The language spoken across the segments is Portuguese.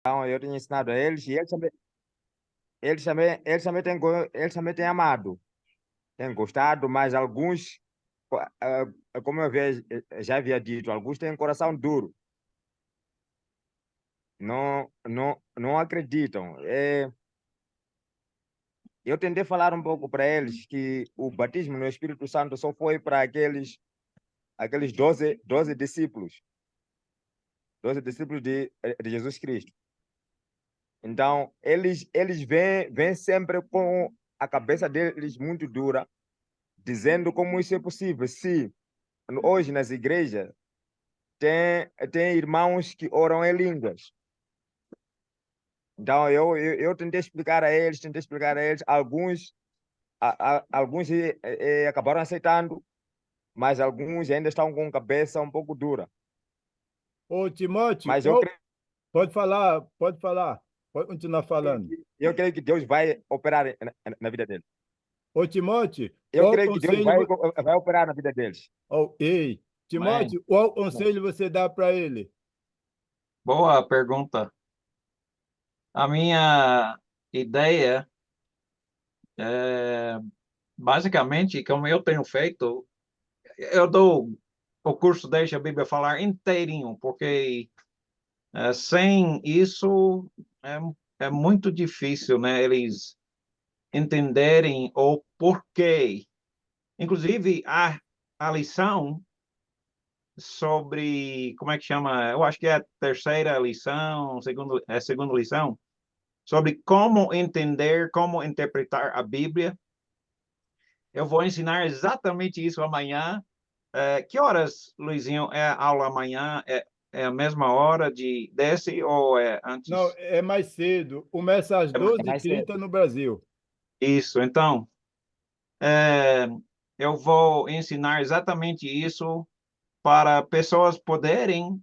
Então, eu tenho ensinado a eles e eles também têm amado, têm gostado, mas alguns, como já havia dito, alguns têm coração duro, não acreditam. Eu tentei falar um pouco para eles que o batismo no Espírito Santo só foi para aqueles 12 discípulos, 12 discípulos de Jesus Cristo. Então, eles vêm sempre com a cabeça deles muito dura, dizendo como isso é possível. Se hoje nas igrejas tem irmãos que oram em línguas. Então, eu tentei explicar a eles, alguns acabaram aceitando, mas alguns ainda estão com a cabeça um pouco dura. Ô, Timóteo, Mas eu creio, pode falar, pode continuar falando. eu creio que Deus vai operar na vida deles. Ô, Timóteo, Eu qual creio que Deus conselho... vai operar na vida deles. Oh, ei, Amém. Timóteo, qual conselho você dá para ele? Boa pergunta. A minha ideia é, basicamente, como eu tenho feito, eu dou o curso Deixa a Bíblia Falar inteirinho, porque sem isso é, é muito difícil, né, eles entenderem o porquê. Inclusive, a lição sobre, como é que chama? Eu acho que é a terceira lição, segunda lição, sobre como entender, como interpretar a Bíblia. Eu vou ensinar exatamente isso amanhã. Que horas, Luizinho, é a aula amanhã? É a mesma hora desse ou é Não, antes? é mais cedo. Começa às É mais 12h30 cedo. no Brasil. Isso, então, é, eu vou ensinar exatamente isso para pessoas poderem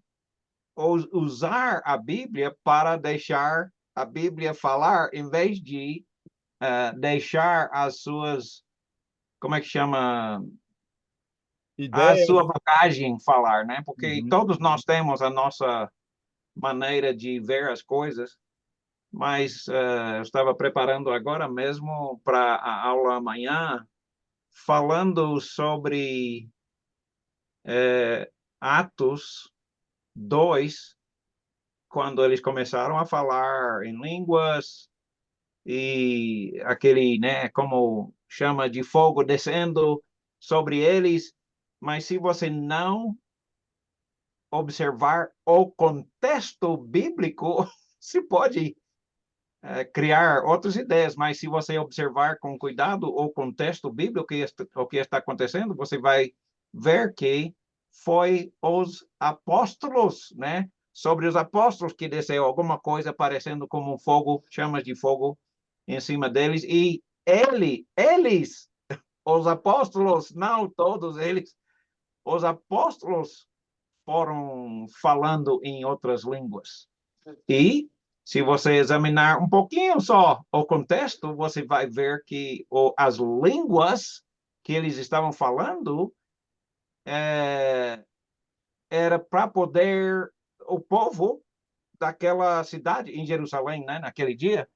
usar a Bíblia para deixar a Bíblia falar, em vez de deixar as suas, como é que chama? A sua Ideias. bagagem falar, né? Porque Uhum. todos nós temos a nossa maneira de ver as coisas, mas eu estava preparando agora mesmo para a aula amanhã, falando sobre Atos 2, quando eles começaram a falar em línguas e aquele, né, como chama de fogo descendo sobre eles, mas se você não observar o contexto bíblico, se pode criar outras ideias, mas se você observar com cuidado o contexto bíblico, o que está acontecendo, você vai ver que foi os apóstolos, né? Sobre os apóstolos que desceu alguma coisa parecendo como um fogo, chamas de fogo em cima deles, e eles, os apóstolos, não todos eles, os apóstolos foram falando em outras línguas. E, se você examinar um pouquinho só o contexto, você vai ver que as línguas que eles estavam falando era para poder o povo daquela cidade em Jerusalém, né, naquele dia,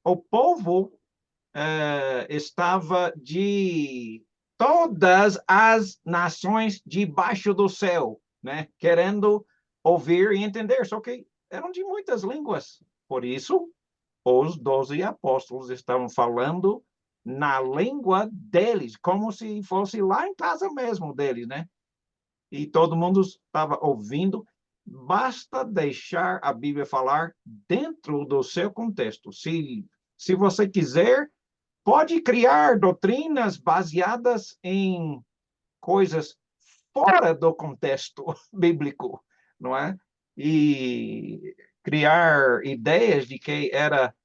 o povo estava de todas as nações debaixo do céu, né? Querendo ouvir e entender, só que eram de muitas línguas. Por isso, os 12 apóstolos estavam falando na língua deles, como se fosse lá em casa mesmo deles, né? E todo mundo estava ouvindo. Basta deixar a Bíblia falar dentro do seu contexto. Se você quiser, pode criar doutrinas baseadas em coisas fora do contexto bíblico, não é? E criar ideias de que era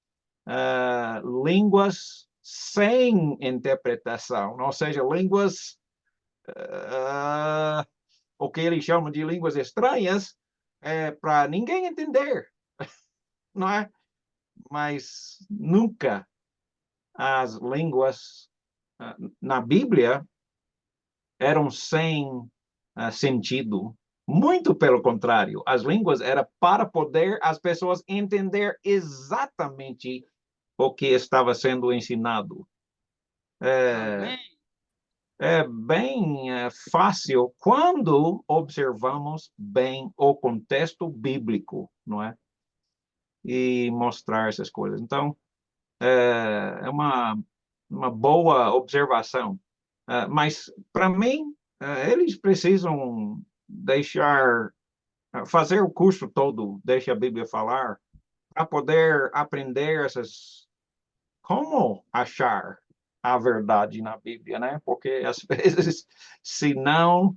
línguas sem interpretação, ou seja, línguas, uh, o que eles chamam de línguas estranhas, para ninguém entender, não é? Mas nunca as línguas na Bíblia eram sem sentido. Muito pelo contrário, as línguas era para poder as pessoas entender exatamente o que estava sendo ensinado. Amém. É bem fácil quando observamos bem o contexto bíblico, não é? E mostrar essas coisas. Então, é uma boa observação. Mas, para mim, eles precisam fazer o curso todo, deixa a Bíblia falar, para poder aprender como achar a verdade na Bíblia, né? Porque, às vezes, se não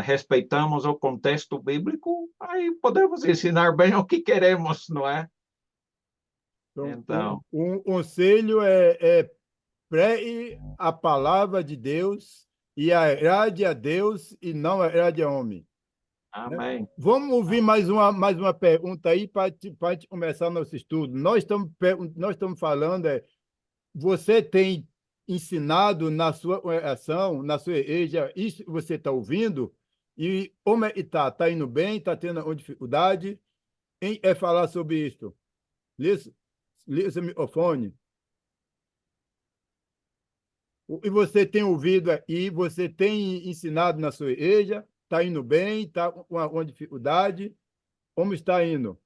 respeitamos o contexto bíblico, aí podemos ensinar bem o que queremos, não é? Então, um conselho é pregue a palavra de Deus e agrade a Deus e não agrade a homem. amém. Vamos ouvir mais uma pergunta aí para começar nosso estudo. Nós estamos falando, você tem ensinado na sua oração, na sua igreja, isso que você está ouvindo, e como está? Está indo bem? Está tendo alguma dificuldade? É falar sobre isso. Liga o microfone. E você tem ouvido aí, você tem ensinado na sua igreja, está indo bem, está com uma dificuldade, como está indo?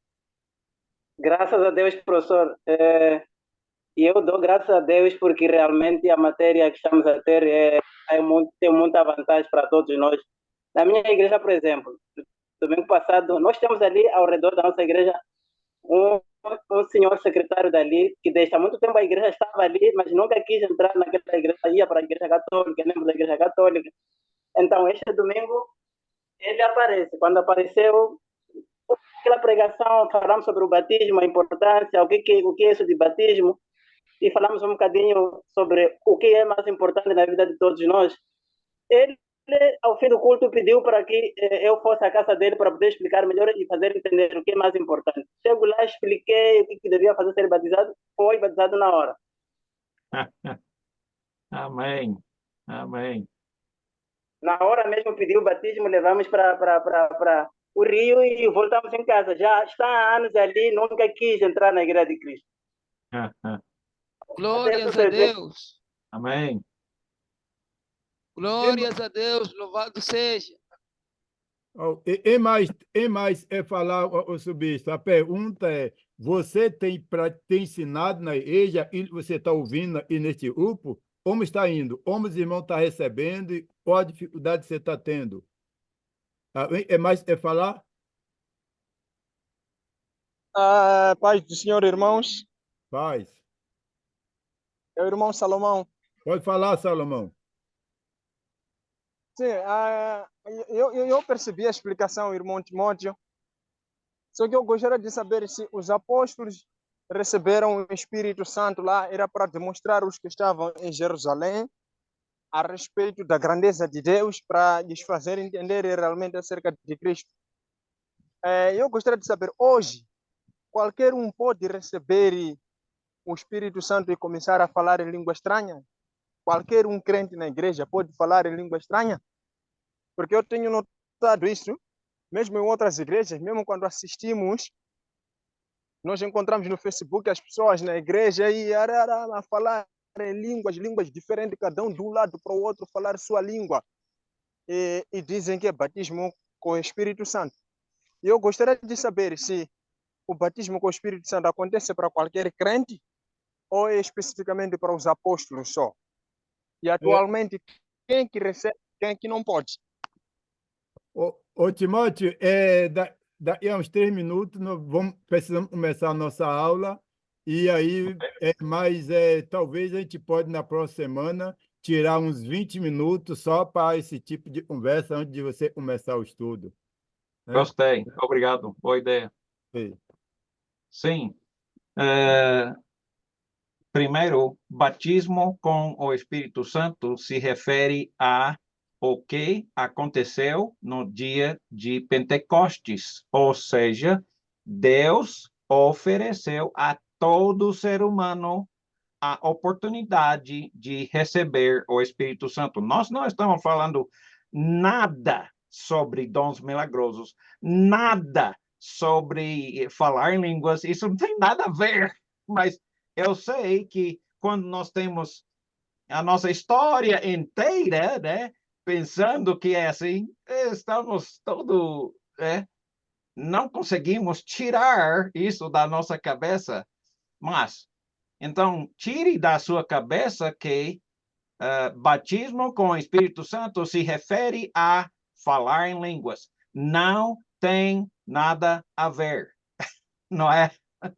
Graças a Deus, professor. E eu dou graças a Deus porque realmente a matéria que estamos a ter tem muita vantagem para todos nós. Na minha igreja, por exemplo, domingo passado, nós temos ali ao redor da nossa igreja um senhor secretário dali que desde há muito tempo a igreja estava ali, mas nunca quis entrar naquela igreja, ia para a igreja católica, membro da igreja católica. Então, este domingo, ele aparece. Quando apareceu, aquela pregação, falamos sobre o batismo, a importância, o que é isso de batismo, e falamos um bocadinho sobre o que é mais importante na vida de todos nós. Ele, ao fim do culto, pediu para que eu fosse à casa dele para poder explicar melhor e fazer entender o que é mais importante. Chego lá, expliquei o que devia fazer ser batizado, foi batizado na hora. Amém. Amém. Na hora mesmo pediu o batismo, levamos para o Rio e voltamos em casa. Já está há anos ali, nunca quis entrar na igreja de Cristo. Glórias a Deus. Amém. Glórias a Deus. Louvado seja. Mais falar sobre isso. A pergunta é: você tem ensinado na igreja e você está ouvindo e neste grupo? Como está indo? Como os irmãos estão recebendo e qual a dificuldade você está tendo? É falar? Paz do Senhor, irmãos. Paz. É o irmão Salomão. Pode falar, Salomão. Sim, eu percebi a explicação, irmão Timóteo. Só que eu gostaria de saber se os apóstolos receberam o Espírito Santo lá, era para demonstrar os que estavam em Jerusalém a respeito da grandeza de Deus, para lhes fazer entender realmente acerca de Cristo. Eu gostaria de saber, hoje, qualquer um pode receber o Espírito Santo e começar a falar em língua estranha? Qualquer um crente na igreja pode falar em língua estranha? Porque eu tenho notado isso, mesmo em outras igrejas, mesmo quando assistimos, nós encontramos no Facebook as pessoas na igreja e a falar em línguas diferentes, cada um de um lado para o outro falar sua língua. E dizem que é batismo com o Espírito Santo. E eu gostaria de saber se o batismo com o Espírito Santo acontece para qualquer crente ou é especificamente para os apóstolos só? E atualmente, quem que recebe, quem que não pode? Timóteo, daqui a uns 3 minutos nós precisamos começar a nossa aula e aí, talvez a gente pode na próxima semana tirar uns 20 minutos só para esse tipo de conversa antes de você começar o estudo. Né? Gostei. Obrigado. Boa ideia. Sim. Primeiro, batismo com o Espírito Santo se refere a o que aconteceu no dia de Pentecostes, ou seja, Deus ofereceu a todo ser humano a oportunidade de receber o Espírito Santo. Nós não estamos falando nada sobre dons milagrosos, nada sobre falar em línguas, isso não tem nada a ver, mas eu sei que quando nós temos a nossa história inteira, né, pensando que é assim, estamos todo, não conseguimos tirar isso da nossa cabeça, mas, então, tire da sua cabeça que batismo com o Espírito Santo se refere a falar em línguas. Não tem nada a ver, não é?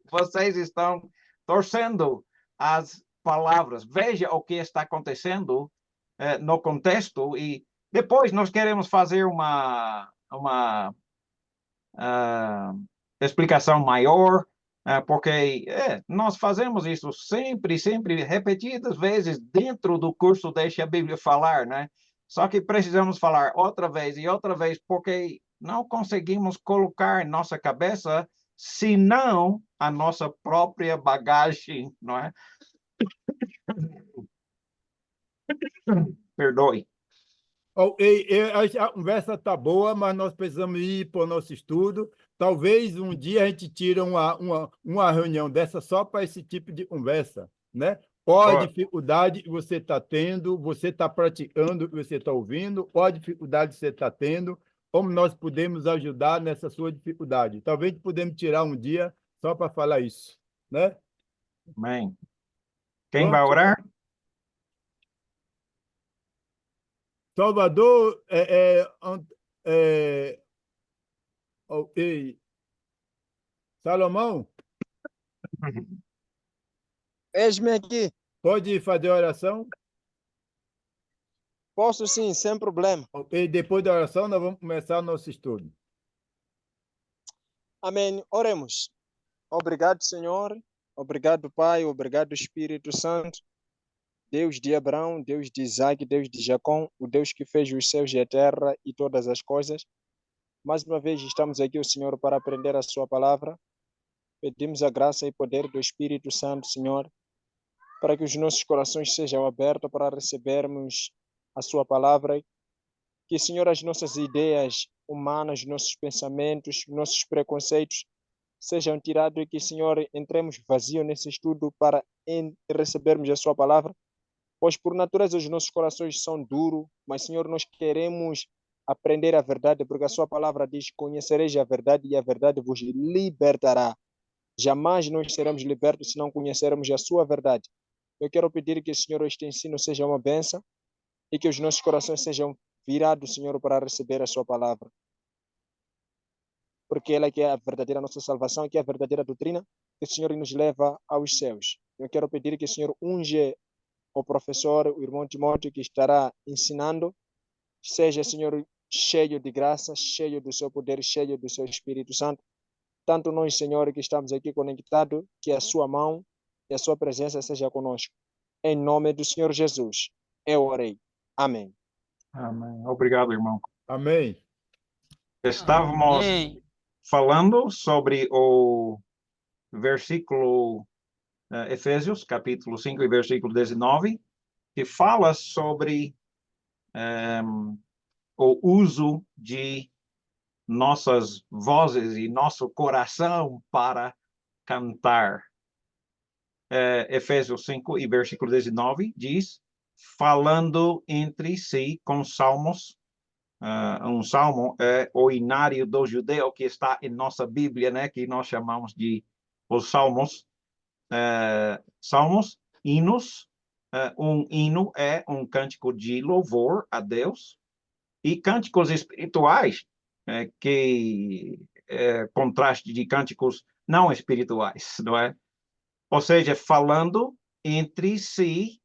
Vocês estão torcendo as palavras. Veja o que está acontecendo no contexto e depois nós queremos fazer uma explicação maior, porque nós fazemos isso sempre, repetidas vezes dentro do curso Deixa a Bíblia Falar, né? Só que precisamos falar outra vez e outra vez, porque não conseguimos colocar em nossa cabeça, senão a nossa própria bagagem, não é? Perdoe. A conversa está boa, mas nós precisamos ir para o nosso estudo. Talvez um dia a gente tire uma reunião dessa só para esse tipo de conversa, né? Qual a dificuldade que você está tendo, você está praticando o que você está ouvindo, qual a dificuldade que você está tendo, como nós podemos ajudar nessa sua dificuldade. Talvez podemos tirar um dia só para falar isso, né? Amém. Quem vai orar? Salvador, Salomão, Eis-me aqui. pode fazer a oração? Posso sim, sem problema. E depois da oração, nós vamos começar o nosso estudo. Amém. Oremos. Obrigado, Senhor. Obrigado, Pai. Obrigado, Espírito Santo. Deus de Abraão, Deus de Isaac, Deus de Jacó, o Deus que fez os céus e a terra e todas as coisas. Mais uma vez estamos aqui, Senhor, para aprender a sua palavra. Pedimos a graça e poder do Espírito Santo, Senhor, para que os nossos corações sejam abertos para recebermos a sua palavra. Que, Senhor, as nossas ideias humanas, nossos pensamentos, nossos preconceitos sejam tirados e que, Senhor, entremos vazio nesse estudo para recebermos a sua palavra. Pois por natureza os nossos corações são duros, mas, Senhor, nós queremos aprender a verdade, porque a sua palavra diz: conhecereis a verdade e a verdade vos libertará. Jamais nós seremos libertos se não conhecermos a sua verdade. Eu quero pedir que, Senhor, este ensino seja uma bênção e que os nossos corações sejam virados, Senhor, para receber a sua palavra. Porque ela que é a verdadeira nossa salvação, que é a verdadeira doutrina, que o Senhor nos leva aos céus. Eu quero pedir que o Senhor unge o professor, o irmão Timóteo, que estará ensinando, seja, Senhor, cheio de graça, cheio do seu poder, cheio do seu Espírito Santo. Tanto nós, Senhor, que estamos aqui conectados, que a sua mão e a sua presença seja conosco. Em nome do Senhor Jesus, eu orei. Amém. Amém. Obrigado, irmão. Amém. Estávamos falando sobre o versículo Efésios, capítulo 5 e versículo 19, que fala sobre o uso de nossas vozes e nosso coração para cantar. Efésios 5 e versículo 19 diz: falando entre si com salmos. Um salmo é o inário do judeu que está em nossa Bíblia, né, que nós chamamos de os salmos. Salmos, hinos. Um hino é um cântico de louvor a Deus. E cânticos espirituais, que é contraste de cânticos não espirituais, não é? Ou seja, falando entre si,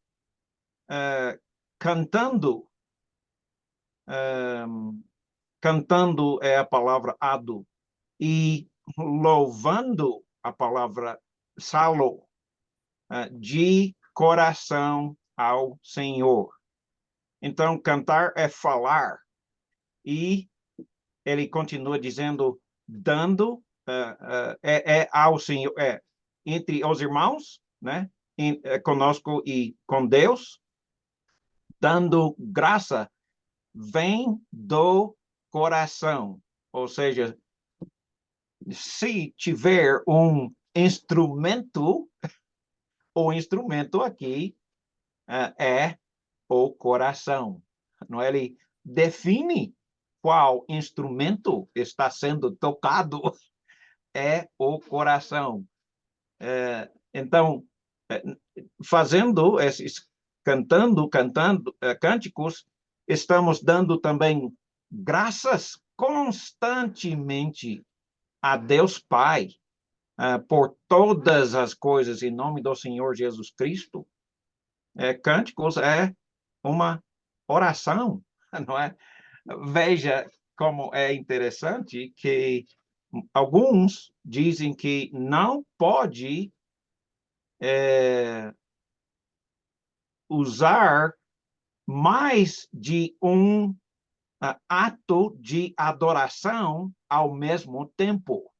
cantando. Cantando é a palavra ado, e louvando a palavra salo, de coração ao Senhor. Então, cantar é falar. E ele continua dizendo, dando ao Senhor, entre os irmãos, né? Conosco e com Deus, dando graça, vem do coração. Ou seja, se tiver um instrumento, o instrumento aqui é o coração. Não é? Ele define qual instrumento está sendo tocado, é o coração. Então, fazendo esses, cantando cânticos, estamos dando também graças constantemente a Deus Pai por todas as coisas em nome do Senhor Jesus Cristo. Cânticos é uma oração, não é? Veja como é interessante que alguns dizem que não pode usar mais de um ato de adoração ao mesmo tempo.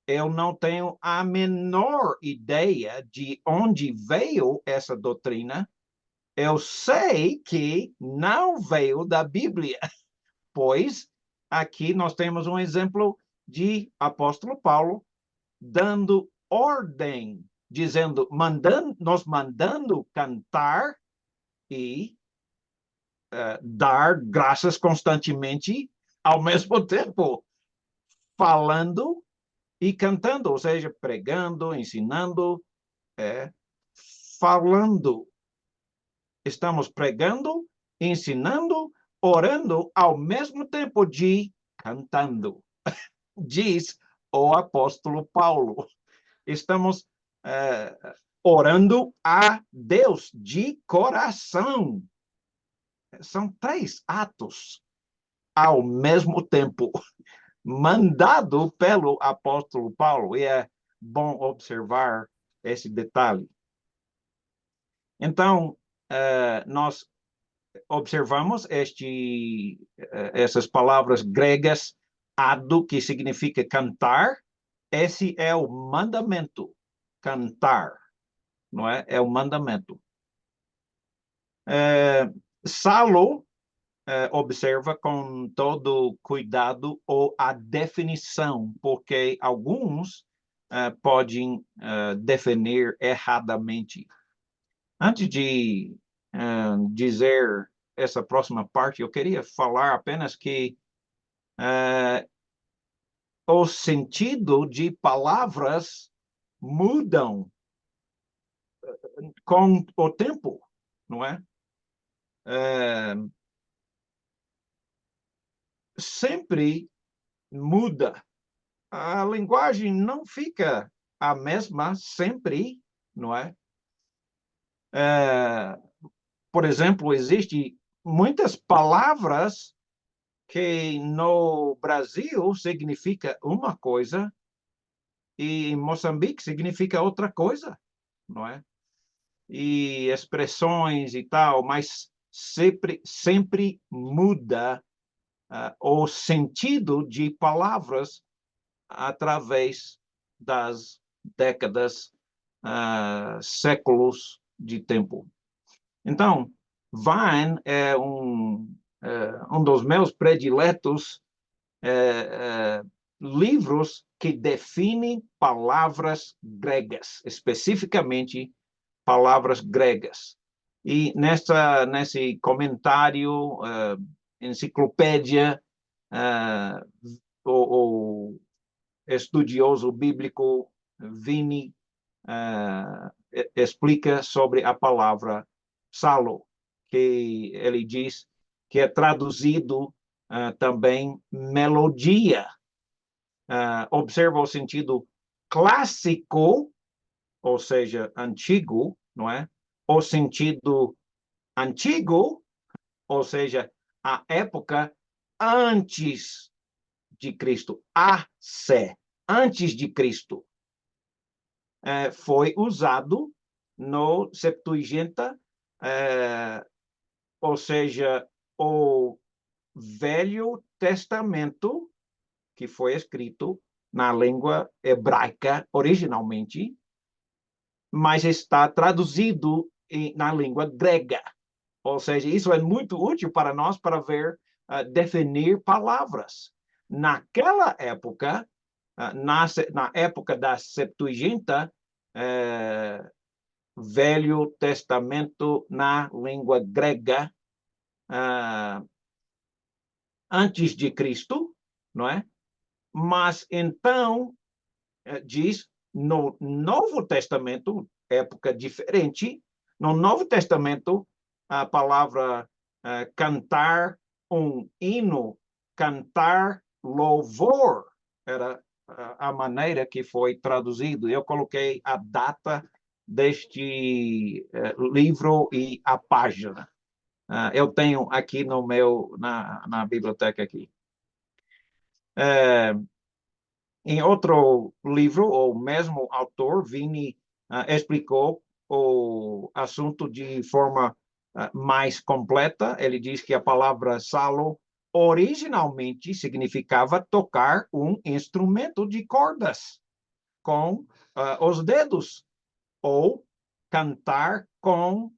Eu não tenho a menor ideia de onde veio essa doutrina. Eu sei que não veio da Bíblia, pois aqui nós temos um exemplo de apóstolo Paulo dando ordem, dizendo, nos mandando cantar e dar graças constantemente ao mesmo tempo, falando e cantando, ou seja, pregando, ensinando, falando. Estamos pregando, ensinando, orando ao mesmo tempo de cantando, diz o apóstolo Paulo. Estamos orando a Deus de coração. São 3 atos ao mesmo tempo, mandado pelo apóstolo Paulo, e é bom observar esse detalhe. Então, nós observamos essas palavras gregas, ado, que significa cantar. Esse é o mandamento, cantar, não é? É o mandamento. Salo observa com todo cuidado a definição, porque alguns podem definir erradamente. Antes de dizer essa próxima parte, eu queria falar apenas que o sentido de palavras mudam com o tempo, não é? Sempre muda. A linguagem não fica a mesma sempre, não é? Por exemplo, existem muitas palavras que no Brasil significa uma coisa e em Moçambique significa outra coisa, não é? E expressões e tal, mas sempre muda o sentido de palavras através das décadas, séculos de tempo. Então, Vine é um dos meus prediletos livros que definem palavras gregas, especificamente palavras gregas. E nesse comentário, enciclopédia, o estudioso bíblico Vini explica sobre a palavra salo, que ele diz que é traduzido também melodia. Observa o sentido clássico, ou seja, antigo, não é? O sentido antigo, ou seja, a época antes de Cristo, antes de Cristo, foi usado no Septuaginta, ou seja, o Velho Testamento, que foi escrito na língua hebraica originalmente, mas está traduzido na língua grega. Ou seja, isso é muito útil para nós para ver definir palavras. Naquela época, na época da Septuaginta, Velho Testamento na língua grega, antes de Cristo, não é? Mas então, diz, no Novo Testamento, época diferente, no Novo Testamento, a palavra cantar um hino, cantar louvor, era a maneira que foi traduzido. Eu coloquei a data deste livro e a página. Eu tenho aqui na biblioteca aqui. Em outro livro, o mesmo autor, Vini, explicou o assunto de forma mais completa. Ele diz que a palavra salo originalmente significava tocar um instrumento de cordas com os dedos, ou cantar com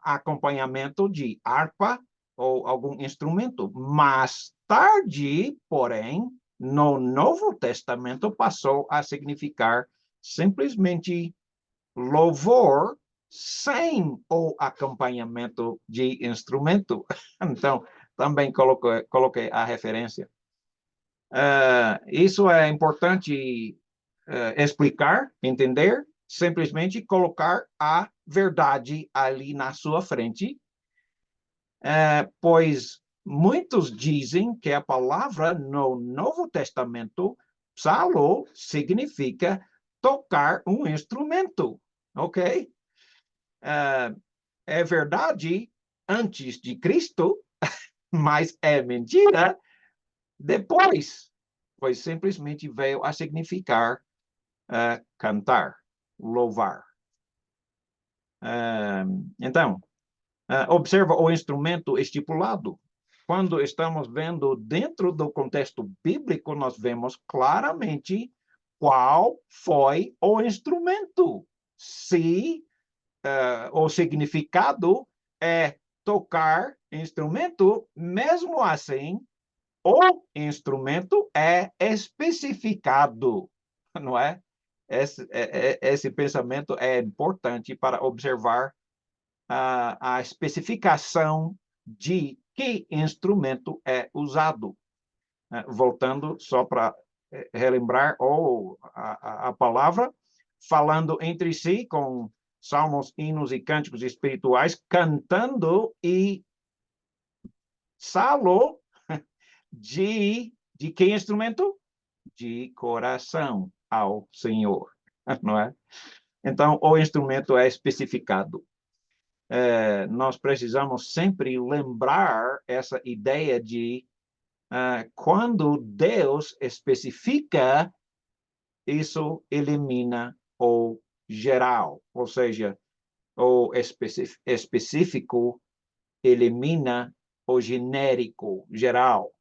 acompanhamento de harpa ou algum instrumento. Mais tarde, porém, no Novo Testamento passou a significar simplesmente louvor sem o acompanhamento de instrumento. Então, também coloquei a referência. Isso é importante explicar, entender, simplesmente colocar a verdade ali na sua frente, pois muitos dizem que a palavra no Novo Testamento, psalo, significa tocar um instrumento, ok? É verdade antes de Cristo, mas é mentira depois, pois simplesmente veio a significar cantar, louvar. Então, observa o instrumento estipulado. Quando estamos vendo dentro do contexto bíblico, nós vemos claramente qual foi o instrumento. Se o significado é tocar instrumento, mesmo assim, o instrumento é especificado, não é? Esse pensamento é importante para observar a especificação de que instrumento é usado. Voltando só para relembrar a palavra, falando entre si com salmos, hinos e cânticos espirituais, cantando e salo de que instrumento? De coração ao Senhor, não é? Então, o instrumento é especificado. Nós precisamos sempre lembrar essa ideia de quando Deus especifica, isso elimina o geral, ou seja, o específico elimina o genérico, geral.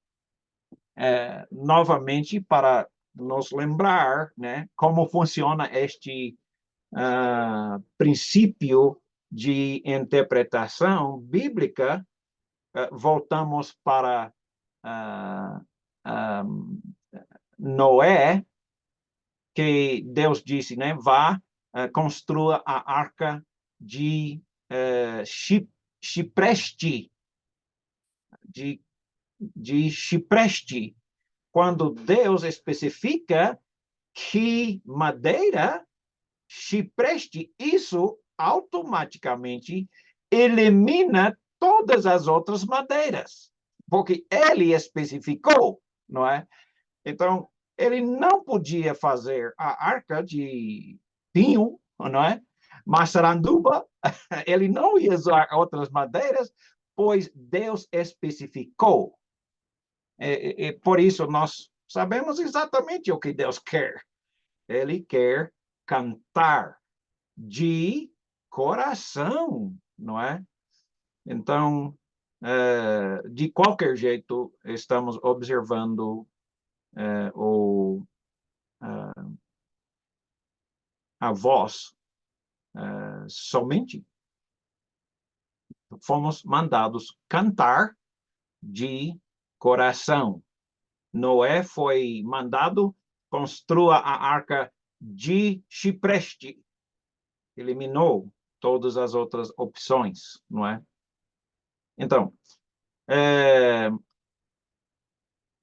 Novamente, para nos lembrar, né, como funciona este princípio de interpretação bíblica, voltamos para Noé, que Deus disse, né, vá, construa a arca de cipreste, de cipreste. Quando Deus especifica que madeira, cipreste, isso automaticamente elimina todas as outras madeiras, porque ele especificou, não é? Então, ele não podia fazer a arca de pinho, não é? Maçaranduba, ele não ia usar outras madeiras, pois Deus especificou. Por isso, nós sabemos exatamente o que Deus quer. Ele quer cantar de coração, não é? Então, de qualquer jeito, estamos observando a voz somente. Fomos mandados cantar de coração. Noé foi mandado construa a arca de cipreste. Eliminou todas as outras opções, não é?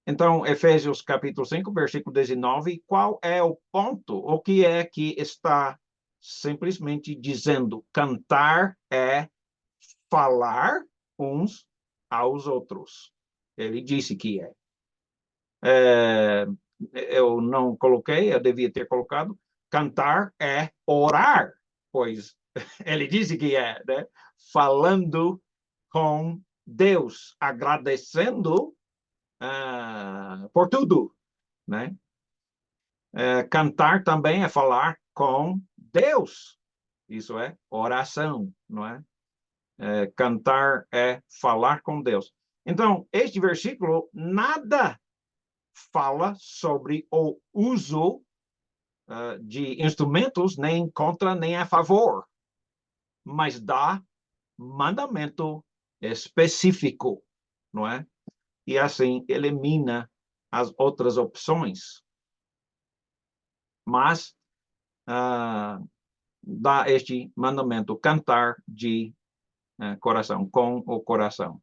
Então, Efésios capítulo 5, versículo 19, qual é o ponto? O que é que está simplesmente dizendo? Cantar é falar uns aos outros. Ele disse que é. Eu não coloquei, eu devia ter colocado. Cantar é orar, pois ele disse que é, né? Falando com Deus, agradecendo por tudo, né? Cantar também é falar com Deus. Isso é oração, não é? Cantar é falar com Deus. Então, este versículo nada fala sobre o uso de instrumentos, nem contra, nem a favor, mas dá mandamento específico, não é? E assim elimina as outras opções. Mas dá este mandamento, cantar de coração, com o coração.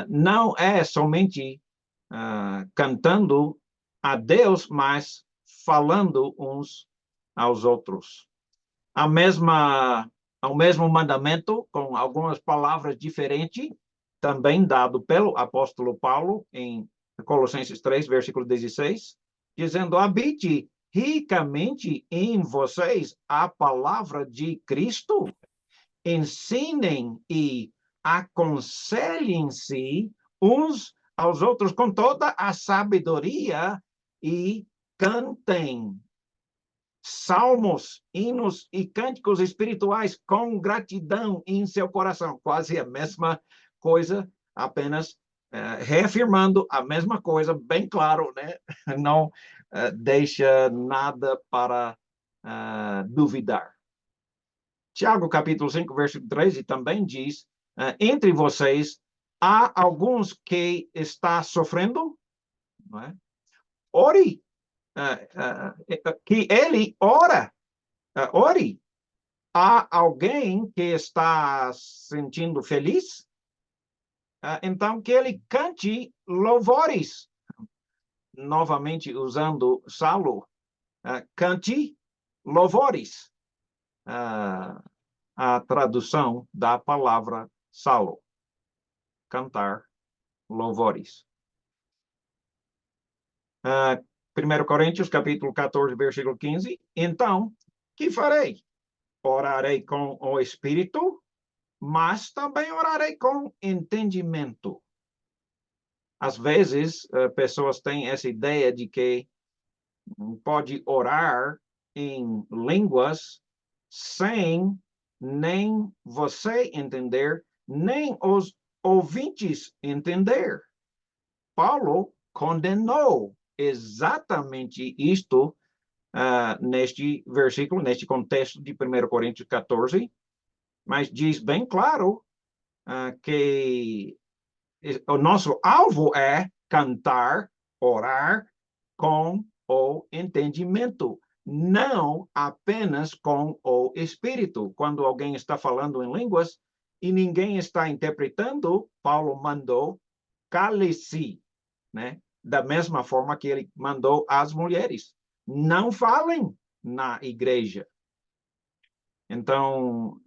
Não é somente cantando a Deus, mas falando uns aos outros. O mesmo mandamento, com algumas palavras diferentes, também dado pelo apóstolo Paulo em Colossenses 3, versículo 16, dizendo, habite ricamente em vocês a palavra de Cristo, ensinem e aconselhem-se uns aos outros com toda a sabedoria e cantem salmos, hinos e cânticos espirituais com gratidão em seu coração. Quase a mesma coisa, apenas reafirmando a mesma coisa, bem claro, né? Não deixa nada para duvidar. Tiago, capítulo 5, versículo 13, também diz, entre vocês, há alguns que está sofrendo? Não é? Ore, que ele ore. Há alguém que está sentindo feliz? Então, que ele cante louvores. Novamente, usando Saulo, cante louvores. A tradução da palavra Saulo. Cantar louvores. 1 Coríntios, capítulo 14, versículo 15. Então, que farei? Orarei com o Espírito, mas também orarei com entendimento. Às vezes, pessoas têm essa ideia de que pode orar em línguas sem nem você entender, nem os ouvintes entender. Paulo condenou exatamente isto neste versículo, neste contexto de 1 Coríntios 14, mas diz bem claro que o nosso alvo é cantar, orar com o entendimento, não apenas com o espírito. Quando alguém está falando em línguas e ninguém está interpretando, Paulo mandou cale-se, né? Da mesma forma que ele mandou às mulheres. Não falem na igreja. Então,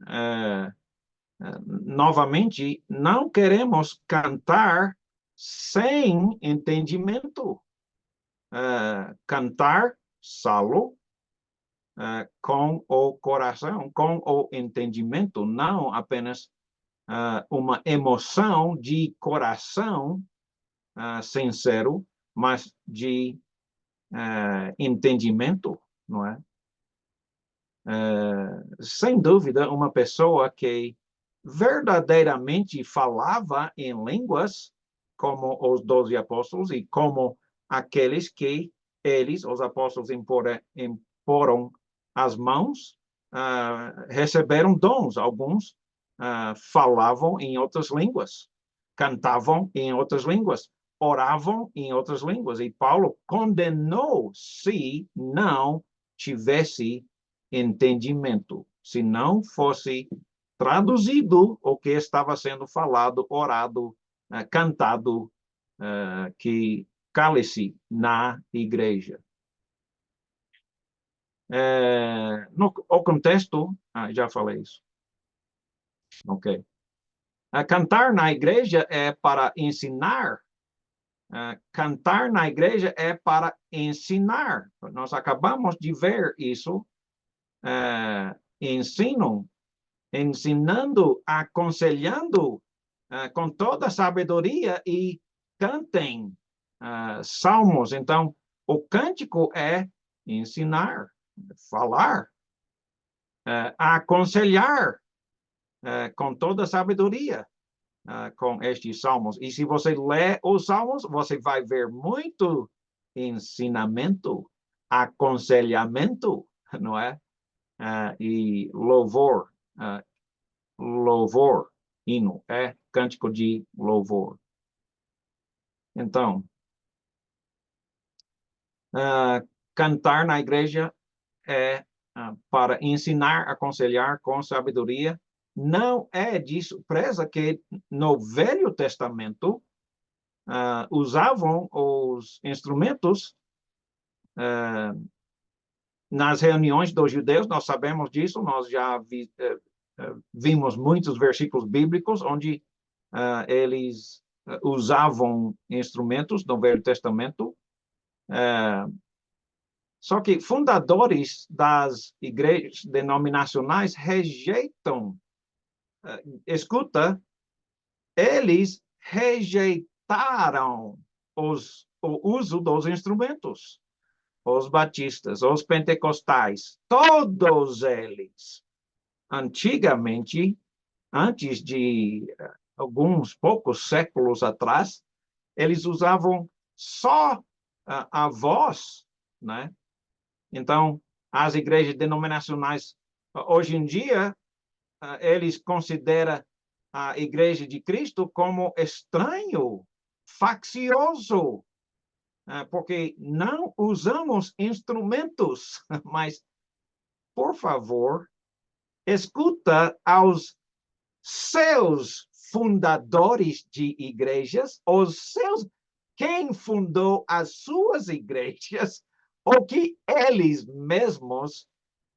novamente, não queremos cantar sem entendimento. Cantar solo com o coração, com o entendimento, não apenas uma emoção de coração sincero, mas de entendimento, não é? Sem dúvida, uma pessoa que verdadeiramente falava em línguas, como os 12 apóstolos e como aqueles que eles, os apóstolos, imporam as mãos, receberam dons. Alguns falavam em outras línguas. cantavam em outras línguas, oravam em outras línguas. E Paulo condenou se não tivesse entendimento, se não fosse traduzido o que estava sendo falado, orado, cantado, que cale-se na igreja. O contexto, já falei isso. Ok. Cantar na igreja é para ensinar. Cantar na igreja é para ensinar. Nós acabamos de ver isso. Ensinando, aconselhando com toda a sabedoria e cantem salmos. Então, o cântico é ensinar, falar, aconselhar com toda a sabedoria com estes salmos. E se você lê os salmos, você vai ver muito ensinamento, aconselhamento, não é? E louvor, hino, cântico de louvor. Então, cantar na igreja é para ensinar, aconselhar com sabedoria. Não é de surpresa que no Velho Testamento usavam os instrumentos nas reuniões dos judeus. Nós sabemos disso, nós já vimos muitos versículos bíblicos onde eles usavam instrumentos no Velho Testamento. Só que fundadores das igrejas denominacionais rejeitam, eles rejeitaram o uso dos instrumentos. Os batistas, os pentecostais, todos eles, antigamente, antes de alguns poucos séculos atrás, eles usavam só a voz, né? Então, as igrejas denominacionais, hoje em dia, eles consideram a Igreja de Cristo como estranho, faccioso, porque não usamos instrumentos, mas, por favor, escuta aos seus fundadores de igrejas, quem fundou as suas igrejas, o que eles mesmos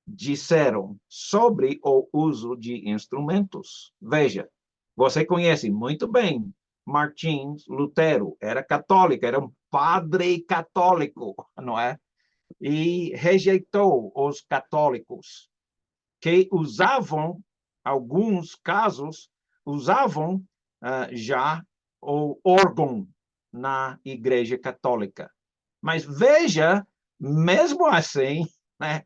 disseram sobre o uso de instrumentos. Veja, você conhece muito bem Martins Lutero, era católico, era um padre católico, não é? E rejeitou os católicos que usavam, alguns casos, usavam já o órgão na Igreja Católica. Mas veja, mesmo assim, né?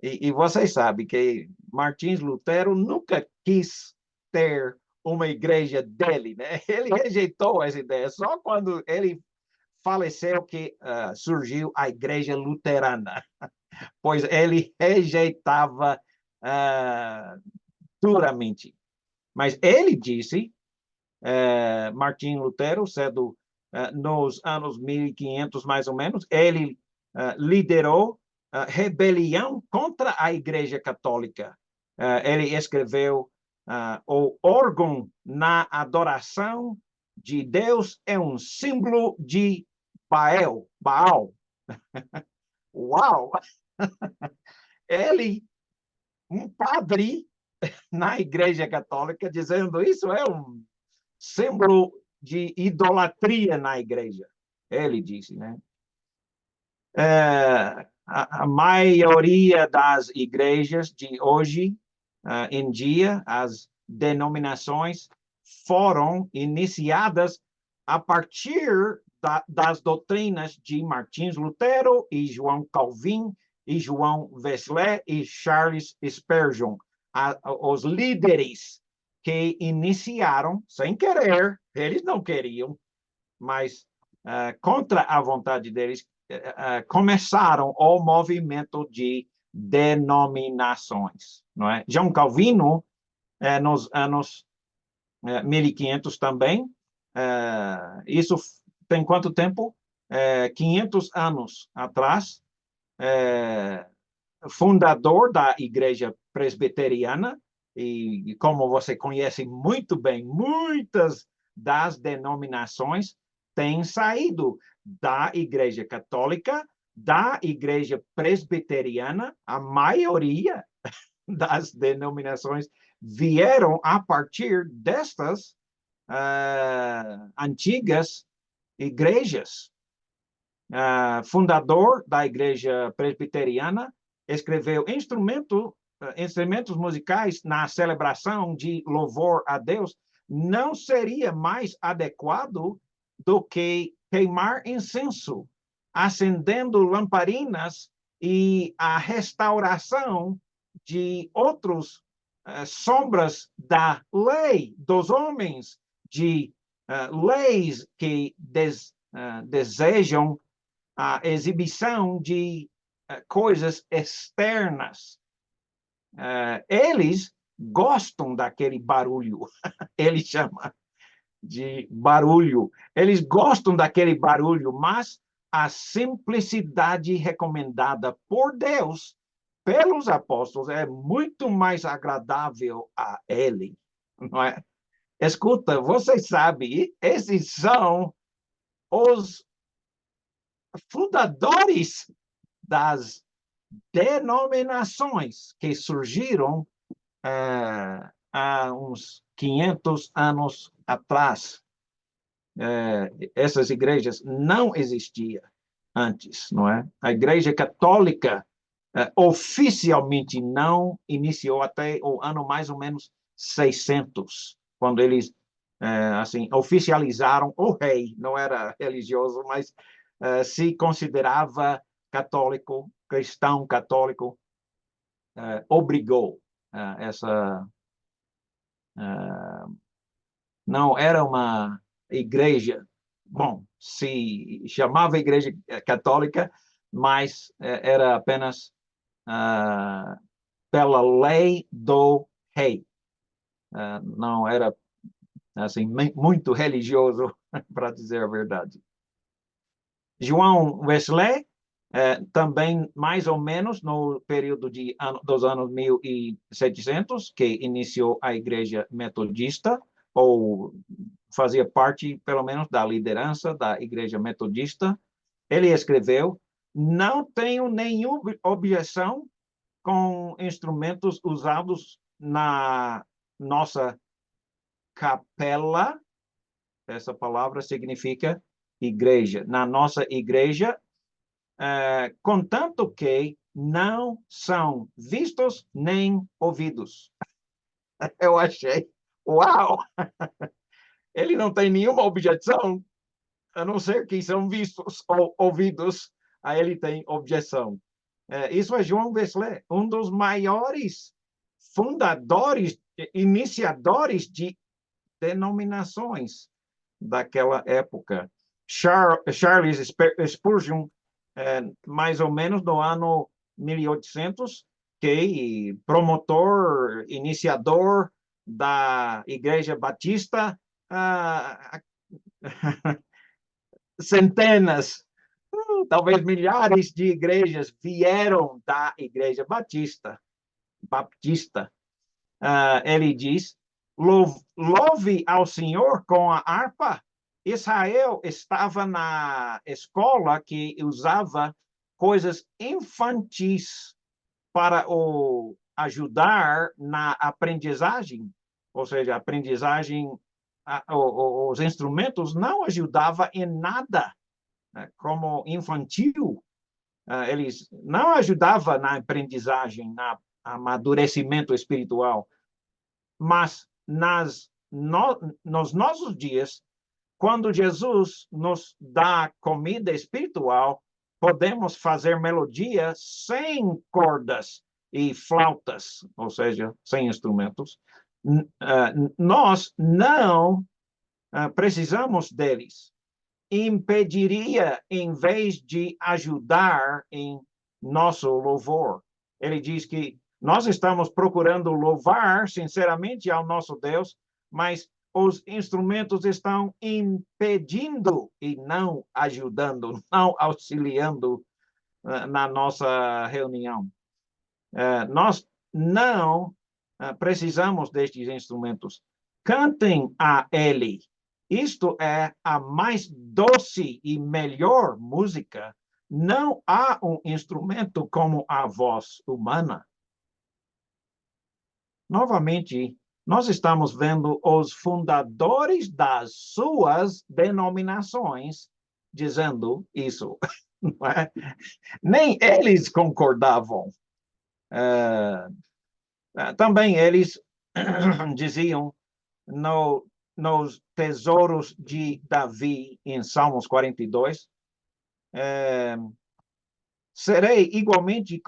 E vocês sabem que Martins Lutero nunca quis ter uma igreja dele, né? Ele rejeitou essa ideia. Só quando ele faleceu que surgiu a igreja luterana, pois ele rejeitava duramente. Mas ele disse, Martim Lutero, cedo nos anos 1500 mais ou menos, ele liderou rebelião contra a Igreja Católica. Ele escreveu o órgão na adoração de Deus é um símbolo de Baal. Uau! Ele, um padre na Igreja Católica, dizendo isso é um símbolo de idolatria na igreja. Ele disse, né? A maioria das igrejas de hoje em dia, as denominações foram iniciadas a partir das doutrinas de Martins Lutero e João Calvin e João Wesley e Charles Spurgeon, os líderes que iniciaram, sem querer, eles não queriam, mas contra a vontade deles, começaram o movimento de denominações, não é? João Calvino, nos anos 1500 também, Isso tem quanto tempo? 500 anos atrás, fundador da Igreja Presbiteriana, e como você conhece muito bem, muitas das denominações têm saído da Igreja Católica, da Igreja Presbiteriana, a maioria das denominações vieram a partir destas antigas igrejas. Fundador da Igreja Presbiteriana, escreveu instrumentos musicais na celebração de louvor a Deus. Não seria mais adequado do que queimar incenso, acendendo lamparinas e a restauração de outros sombras da lei dos homens, de leis que desejam a exibição de coisas externas. Eles gostam daquele barulho. Ele chama de barulho. Eles gostam daquele barulho, mas a simplicidade recomendada por Deus, pelos apóstolos, é muito mais agradável a ele, não é? Escuta, vocês sabem, esses são os fundadores das denominações que surgiram há uns 500 anos atrás. Essas igrejas não existiam antes, não é? A Igreja Católica oficialmente não iniciou até o ano mais ou menos 600, quando eles assim oficializaram o rei. Não era religioso, mas se considerava católico, cristão católico, obrigou essa... não era uma igreja, bom, se chamava Igreja Católica, mas era apenas pela lei do rei. Não era assim muito religioso, para dizer a verdade. João Wesley, também mais ou menos no período dos anos 1700, que iniciou a Igreja Metodista, ou fazia parte, pelo menos, da liderança da Igreja Metodista. Ele escreveu: não tenho nenhuma objeção com instrumentos usados na nossa capela. Essa palavra significa igreja. Na nossa igreja, contanto que não são vistos nem ouvidos. Eu achei, uau! Ele não tem nenhuma objeção, a não ser que são vistos ou ouvidos, aí ele tem objeção. Isso é João Wesley, um dos maiores fundadores, iniciadores de denominações daquela época. Charles Spurgeon, mais ou menos no ano 1800, que promotor, iniciador da Igreja Batista, centenas, talvez milhares de igrejas vieram da Igreja Baptista. Ele diz: louve ao Senhor com a harpa. Israel estava na escola que usava coisas infantis para o ajudar na aprendizagem, ou seja, a aprendizagem, os instrumentos não ajudavam em nada, como infantil. Eles não ajudavam na aprendizagem, no amadurecimento espiritual. Mas nos nossos dias, quando Jesus nos dá comida espiritual, podemos fazer melodia sem cordas e flautas, ou seja, sem instrumentos. Nós não precisamos deles. Impediria, em vez de ajudar em nosso louvor. Ele diz que nós estamos procurando louvar sinceramente ao nosso Deus, mas os instrumentos estão impedindo e não ajudando, não auxiliando na nossa reunião. Nós não precisamos destes instrumentos. Cantem a Ele. Isto é a mais doce e melhor música. Não há um instrumento como a voz humana. Novamente, nós estamos vendo os fundadores das suas denominações dizendo isso. Não é? Nem eles concordavam. Também eles diziam nos tesouros de Davi, em Salmos 42, serei igualmente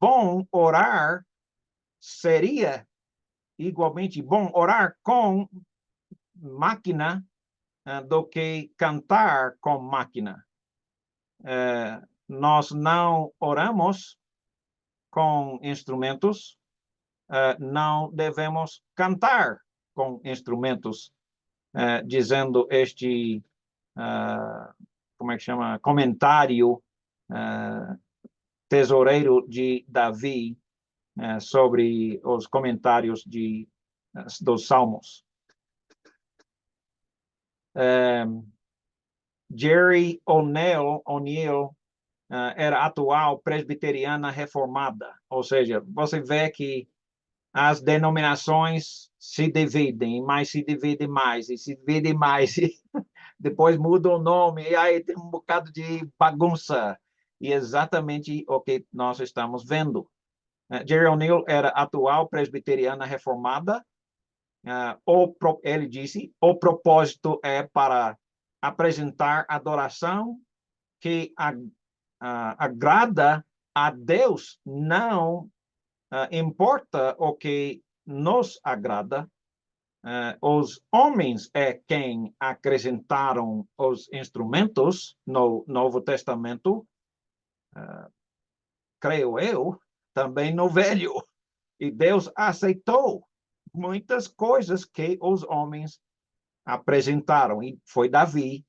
bom orar, seria igualmente bom orar com máquina do que cantar com máquina. Nós não oramos com instrumentos, não devemos cantar com instrumentos, dizendo este, como é que chama, comentário tesoureiro de Davi sobre os comentários dos Salmos. Jerry O'Neill era atual presbiteriana reformada, ou seja, você vê que as denominações se dividem, mas se dividem mais, e se dividem mais, e depois muda o nome, e aí tem um bocado de bagunça, e exatamente o que nós estamos vendo. Jerry O'Neill era atual presbiteriana reformada, ele disse, o propósito é para apresentar adoração que agrada a Deus, não importa o que nos agrada. Os homens é quem acrescentaram os instrumentos no Novo Testamento, creio eu, também no Velho. E Deus aceitou muitas coisas que os homens apresentaram. E foi Davi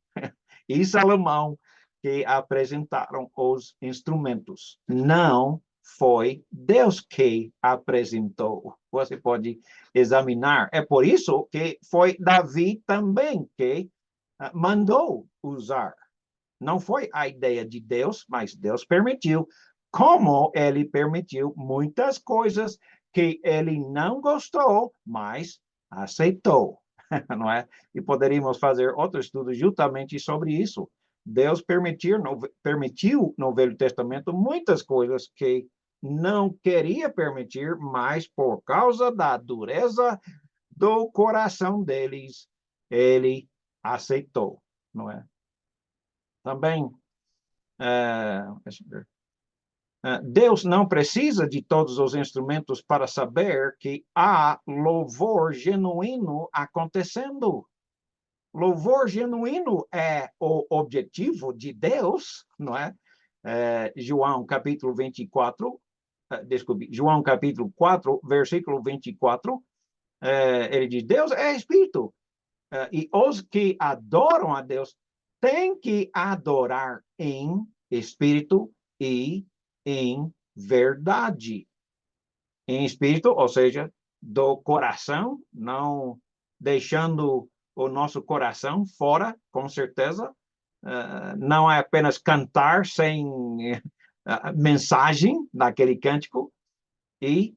e Salomão que apresentaram os instrumentos. Não foi Deus que apresentou. Você pode examinar. É por isso que foi Davi também que mandou usar. Não foi a ideia de Deus, mas Deus permitiu. Como ele permitiu muitas coisas que ele não gostou, mas aceitou. Não é? E poderíamos fazer outro estudo justamente sobre isso. Deus permitiu no Velho Testamento muitas coisas que não queria permitir, mas por causa da dureza do coração deles, ele aceitou, não é? Também, Deus não precisa de todos os instrumentos para saber que há louvor genuíno acontecendo. Louvor genuíno é o objetivo de Deus, não é? João capítulo 24, João capítulo 4, versículo 24, ele diz, Deus é Espírito, e os que adoram a Deus têm que adorar em Espírito e em verdade. Em Espírito, ou seja, do coração, não deixando o nosso coração fora, com certeza. Não é apenas cantar sem mensagem naquele cântico, e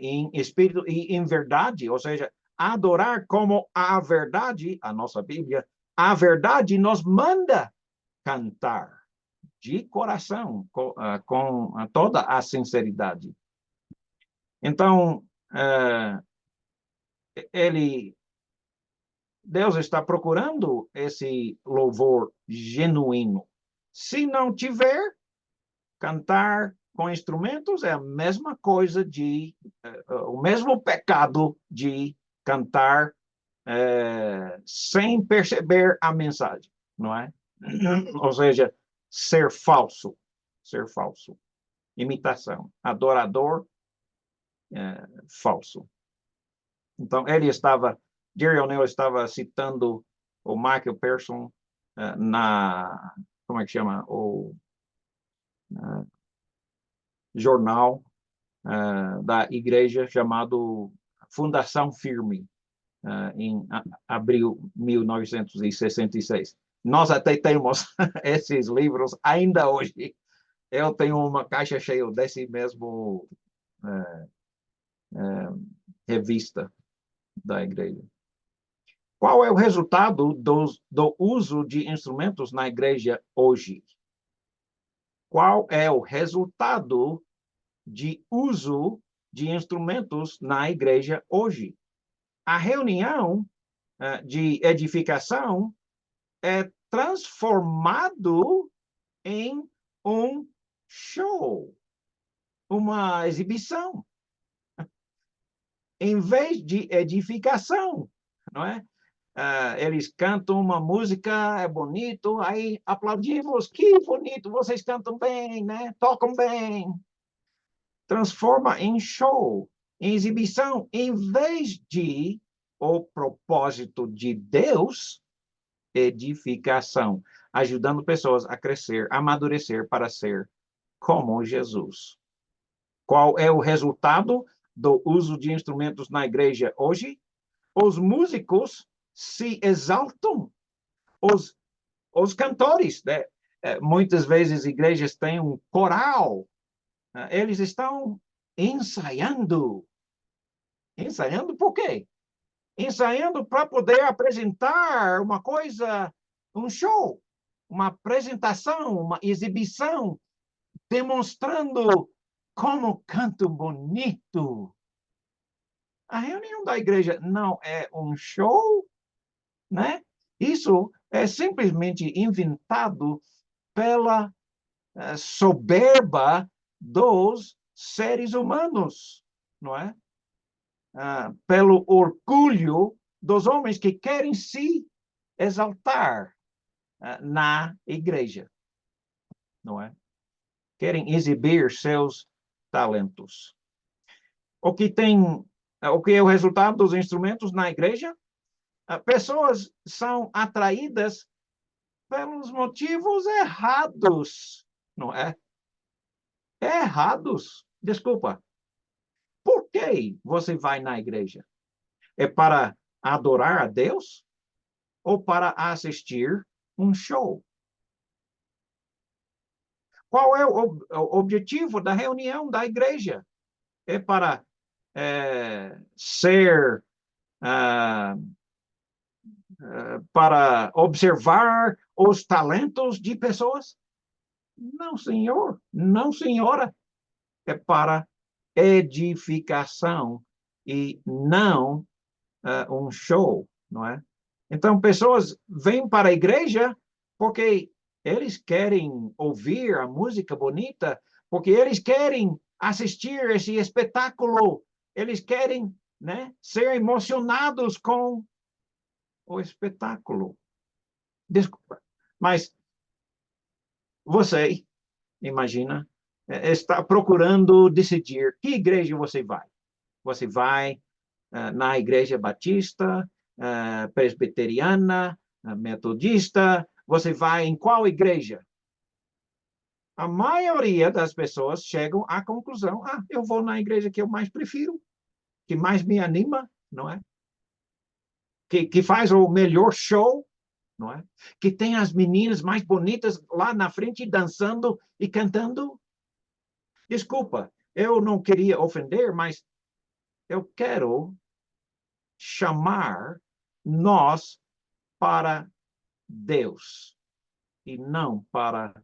em espírito e em verdade, ou seja, adorar como a verdade, a nossa Bíblia, a verdade nos manda cantar de coração, com toda a sinceridade. Então, Deus está procurando esse louvor genuíno. Se não tiver, cantar com instrumentos é a mesma coisa o mesmo pecado de cantar sem perceber a mensagem, não é? Ou seja, ser falso, imitação, adorador falso. Então, Jerry O'Neill estava citando o Michael Person como é que chama? O jornal da igreja chamado Fundação Firme, em abril de 1966. Nós até temos esses livros ainda hoje. Eu tenho uma caixa cheia desse mesmo revista da igreja. Qual é o resultado do uso de instrumentos na igreja hoje? Qual é o resultado de uso de instrumentos na igreja hoje? A reunião de edificação é transformado em um show, uma exibição, em vez de edificação, não é? Eles cantam uma música, é bonito, aí aplaudimos, que bonito, vocês cantam bem, né? Tocam bem. Transforma em show, em exibição, em vez de o propósito de Deus, edificação, ajudando pessoas a crescer, a amadurecer para ser como Jesus. Qual é o resultado do uso de instrumentos na igreja hoje? Os músicos se exaltam, os cantores, né? Muitas vezes igrejas têm um coral, eles estão ensaiando. Ensaiando por quê? Ensaiando para poder apresentar uma coisa, um show, uma apresentação, uma exibição, demonstrando como canto bonito. A reunião da igreja não é um show, né? Isso é simplesmente inventado pela soberba dos seres humanos, não é? Pelo orgulho dos homens que querem se exaltar na igreja, não é? Querem exibir seus talentos. O que é o resultado dos instrumentos na igreja? Pessoas são atraídas pelos motivos errados, não é? Errados. Desculpa. Por que você vai na igreja? É para adorar a Deus ou para assistir um show? Qual é o objetivo da reunião da igreja? É para para observar os talentos de pessoas? Não, senhor. Não, senhora. É para edificação e não um show, não é? Então, pessoas vêm para a igreja porque eles querem ouvir a música bonita, porque eles querem assistir esse espetáculo, eles querem, né, ser emocionados com o espetáculo. Desculpa, mas você, imagina, está procurando decidir que igreja você vai. Você vai na igreja batista, presbiteriana, metodista, você vai em qual igreja? A maioria das pessoas chegam à conclusão, eu vou na igreja que eu mais prefiro, que mais me anima, não é? Que faz o melhor show, não é? Que tem as meninas mais bonitas lá na frente dançando e cantando. Desculpa, eu não queria ofender, mas eu quero chamar nós para Deus e não para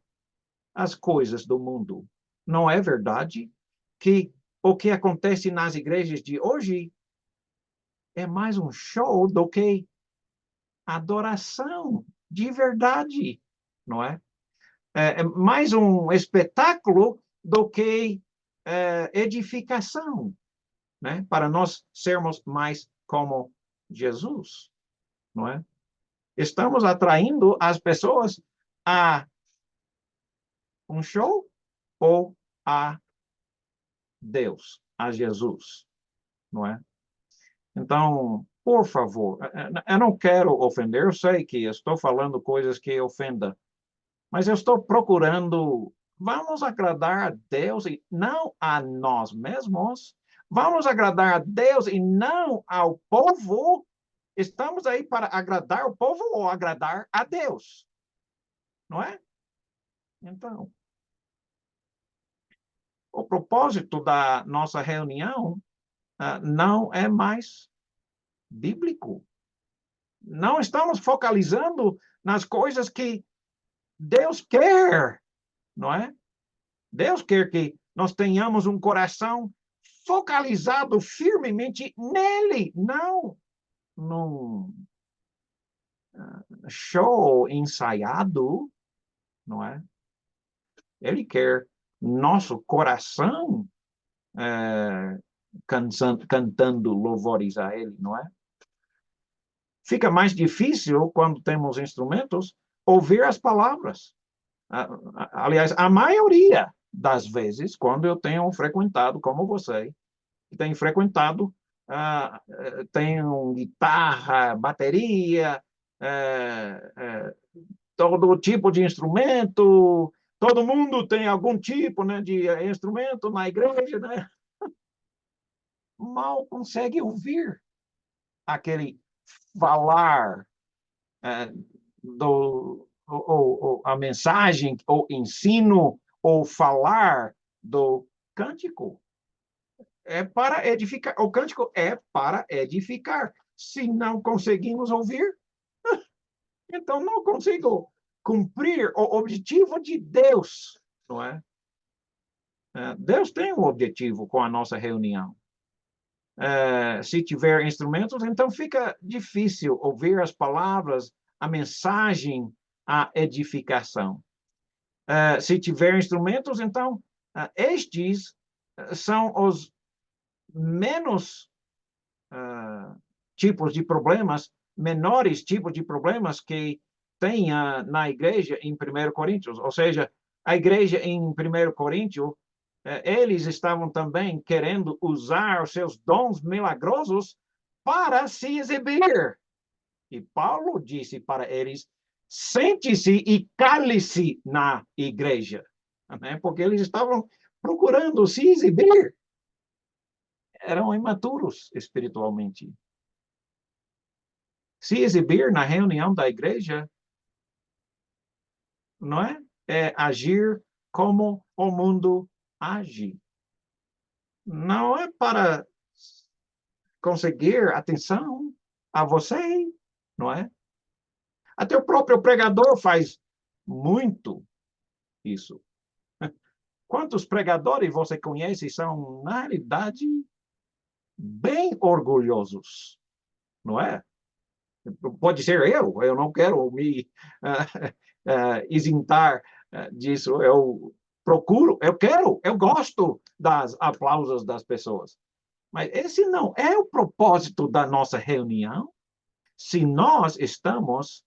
as coisas do mundo. Não é verdade que o que acontece nas igrejas de hoje é mais um show do que adoração de verdade, não é? É mais um espetáculo do que edificação, né? Para nós sermos mais como Jesus, não é? Estamos atraindo as pessoas a um show ou a Deus, a Jesus, não é? Então, por favor, eu não quero ofender, eu sei que estou falando coisas que ofendam, mas eu estou procurando, vamos agradar a Deus e não a nós mesmos, vamos agradar a Deus e não ao povo. Estamos aí para agradar o povo ou agradar a Deus, não é? Então, o propósito da nossa reunião não é mais bíblico. Não estamos focalizando nas coisas que Deus quer, não é? Deus quer que nós tenhamos um coração focalizado firmemente nele, não num show ensaiado, não é? Ele quer nosso coração cantando louvores a ele, não é? Fica mais difícil, quando temos instrumentos, ouvir as palavras. Aliás, a maioria das vezes, quando eu tenho frequentado, como você, tem frequentado, tenho guitarra, bateria, todo tipo de instrumento, todo mundo tem algum tipo, né, de instrumento na igreja, né? Mal consegue ouvir aquele falar a mensagem, o ensino, ou falar do cântico. É para edificar. O cântico é para edificar. Se não conseguimos ouvir, então não consigo cumprir o objetivo de Deus, não é? Deus tem um objetivo com a nossa reunião. Se tiver instrumentos, então fica difícil ouvir as palavras, a mensagem, a edificação. Se tiver instrumentos, então estes são os menos tipos de problemas, menores tipos de problemas que tem na igreja em 1 Coríntios. Ou seja, a igreja em 1 Coríntios, eles estavam também querendo usar os seus dons milagrosos para se exibir. E Paulo disse para eles: sente-se e cale-se na igreja, né? Porque eles estavam procurando se exibir. Eram imaturos espiritualmente. Se exibir na reunião da igreja, não é? É agir como o mundo age. Não é para conseguir atenção a você, não é? Até o próprio pregador faz muito isso. Quantos pregadores você conhece são, na realidade, bem orgulhosos, não é? Pode ser eu não quero me isentar disso. Eu procuro, eu gosto das aplausos das pessoas. Mas esse não é o propósito da nossa reunião. Se nós estamos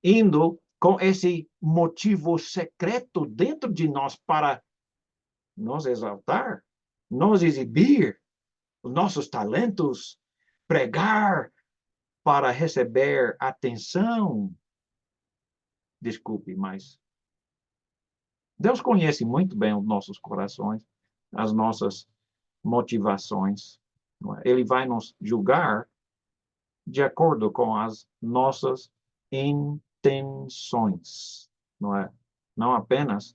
indo com esse motivo secreto dentro de nós para nos exaltar, nos exibir os nossos talentos, pregar para receber atenção. Desculpe, mas Deus conhece muito bem os nossos corações, as nossas motivações. Ele vai nos julgar de acordo com as nossas intenções, não é? Não apenas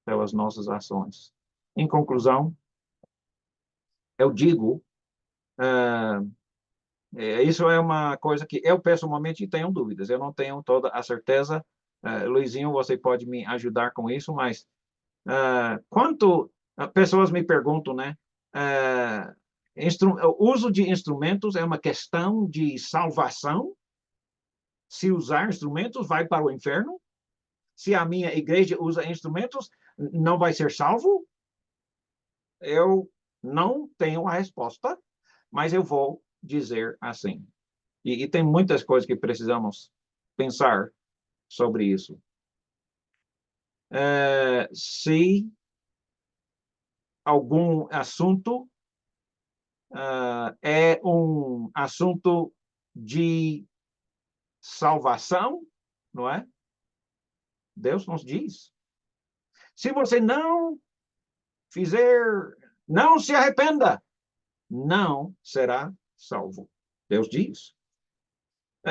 pelas nossas ações. Em conclusão, eu digo, isso é uma coisa que eu pessoalmente tenho dúvidas. Eu não tenho toda a certeza. Luizinho, você pode me ajudar com isso, mas quanto pessoas me perguntam, né? O uso de instrumentos é uma questão de salvação? Se usar instrumentos, vai para o inferno? Se a minha igreja usa instrumentos, não vai ser salvo? Eu não tenho a resposta, mas eu vou dizer assim. E tem muitas coisas que precisamos pensar sobre isso. Se algum assunto é um assunto de salvação, não é? Deus nos diz. Se você não não se arrependa, não será salvo. Deus diz.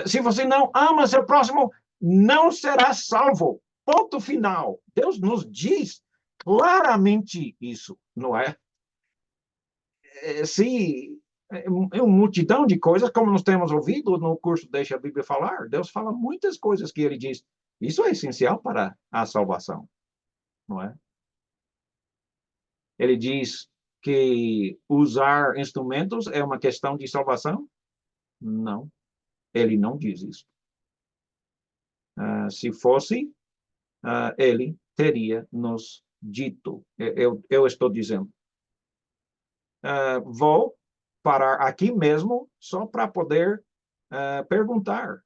Se você não ama seu próximo, não será salvo. Ponto final. Deus nos diz claramente isso, não é? Se é uma multidão de coisas, como nós temos ouvido no curso Deixa a Bíblia Falar, Deus fala muitas coisas que ele diz. Isso é essencial para a salvação, não é? Ele diz que usar instrumentos é uma questão de salvação? Não, ele não diz isso. Se fosse, ele teria nos dito. Eu estou dizendo. Vou parar aqui mesmo só para poder perguntar.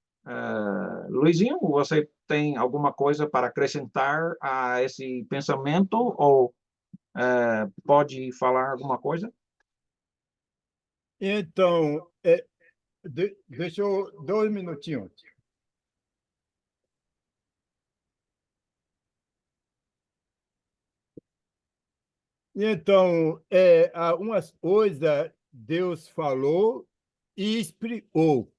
Luizinho, você tem alguma coisa para acrescentar a esse pensamento ou pode falar alguma coisa? Então, deixa eu 2 minutinhos. Então, algumas coisas Deus falou e explicou.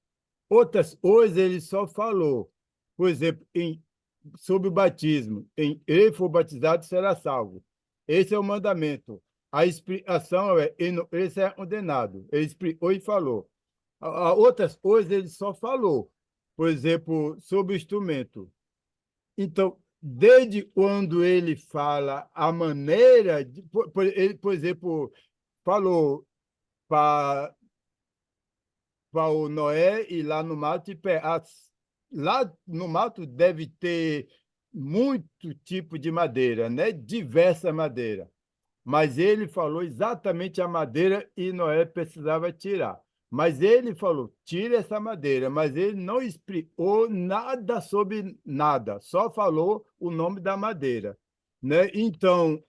Outras coisas ele só falou. Por exemplo, sobre o batismo. Ele for batizado, será salvo. Esse é o mandamento. A explicação ele será condenado. Ele explicou e falou. Outras coisas ele só falou. Por exemplo, sobre o instrumento. Então, desde quando ele fala a maneira, ele, por exemplo, falou para o Noé ir lá no mato e lá no mato deve ter muito tipo de madeira, né? Diversa madeira. Mas ele falou exatamente a madeira e Noé precisava tirar. Mas ele falou, tira essa madeira, mas ele não explicou nada sobre nada, só falou o nome da madeira, né? Então,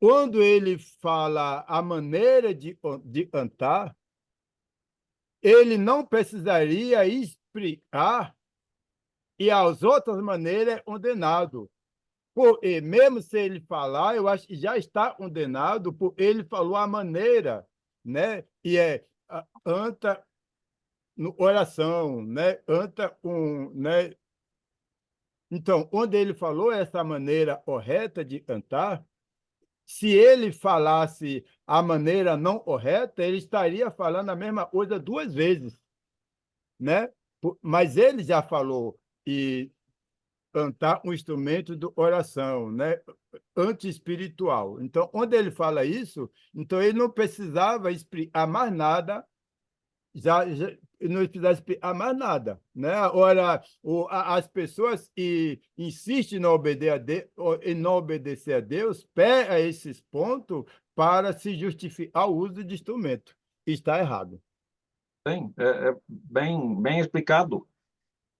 quando ele fala a maneira de cantar, ele não precisaria explicar e as outras maneiras é condenado. E mesmo se ele falar, eu acho que já está condenado, porque ele falou a maneira, né? E anta no oração, né? Anta né? Então, onde ele falou essa maneira correta de cantar, se ele falasse a maneira não correta, ele estaria falando a mesma coisa 2 vezes, né? Mas ele já falou e cantar um instrumento de oração, né? Anti-espiritual. Então, onde ele fala isso, então ele não precisava explicar mais nada, não precisava explicar mais nada, né? Ora, as pessoas que insistem em não obedecer a Deus, pegam esses pontos para se justificar o uso de instrumento. Está errado. Bem explicado.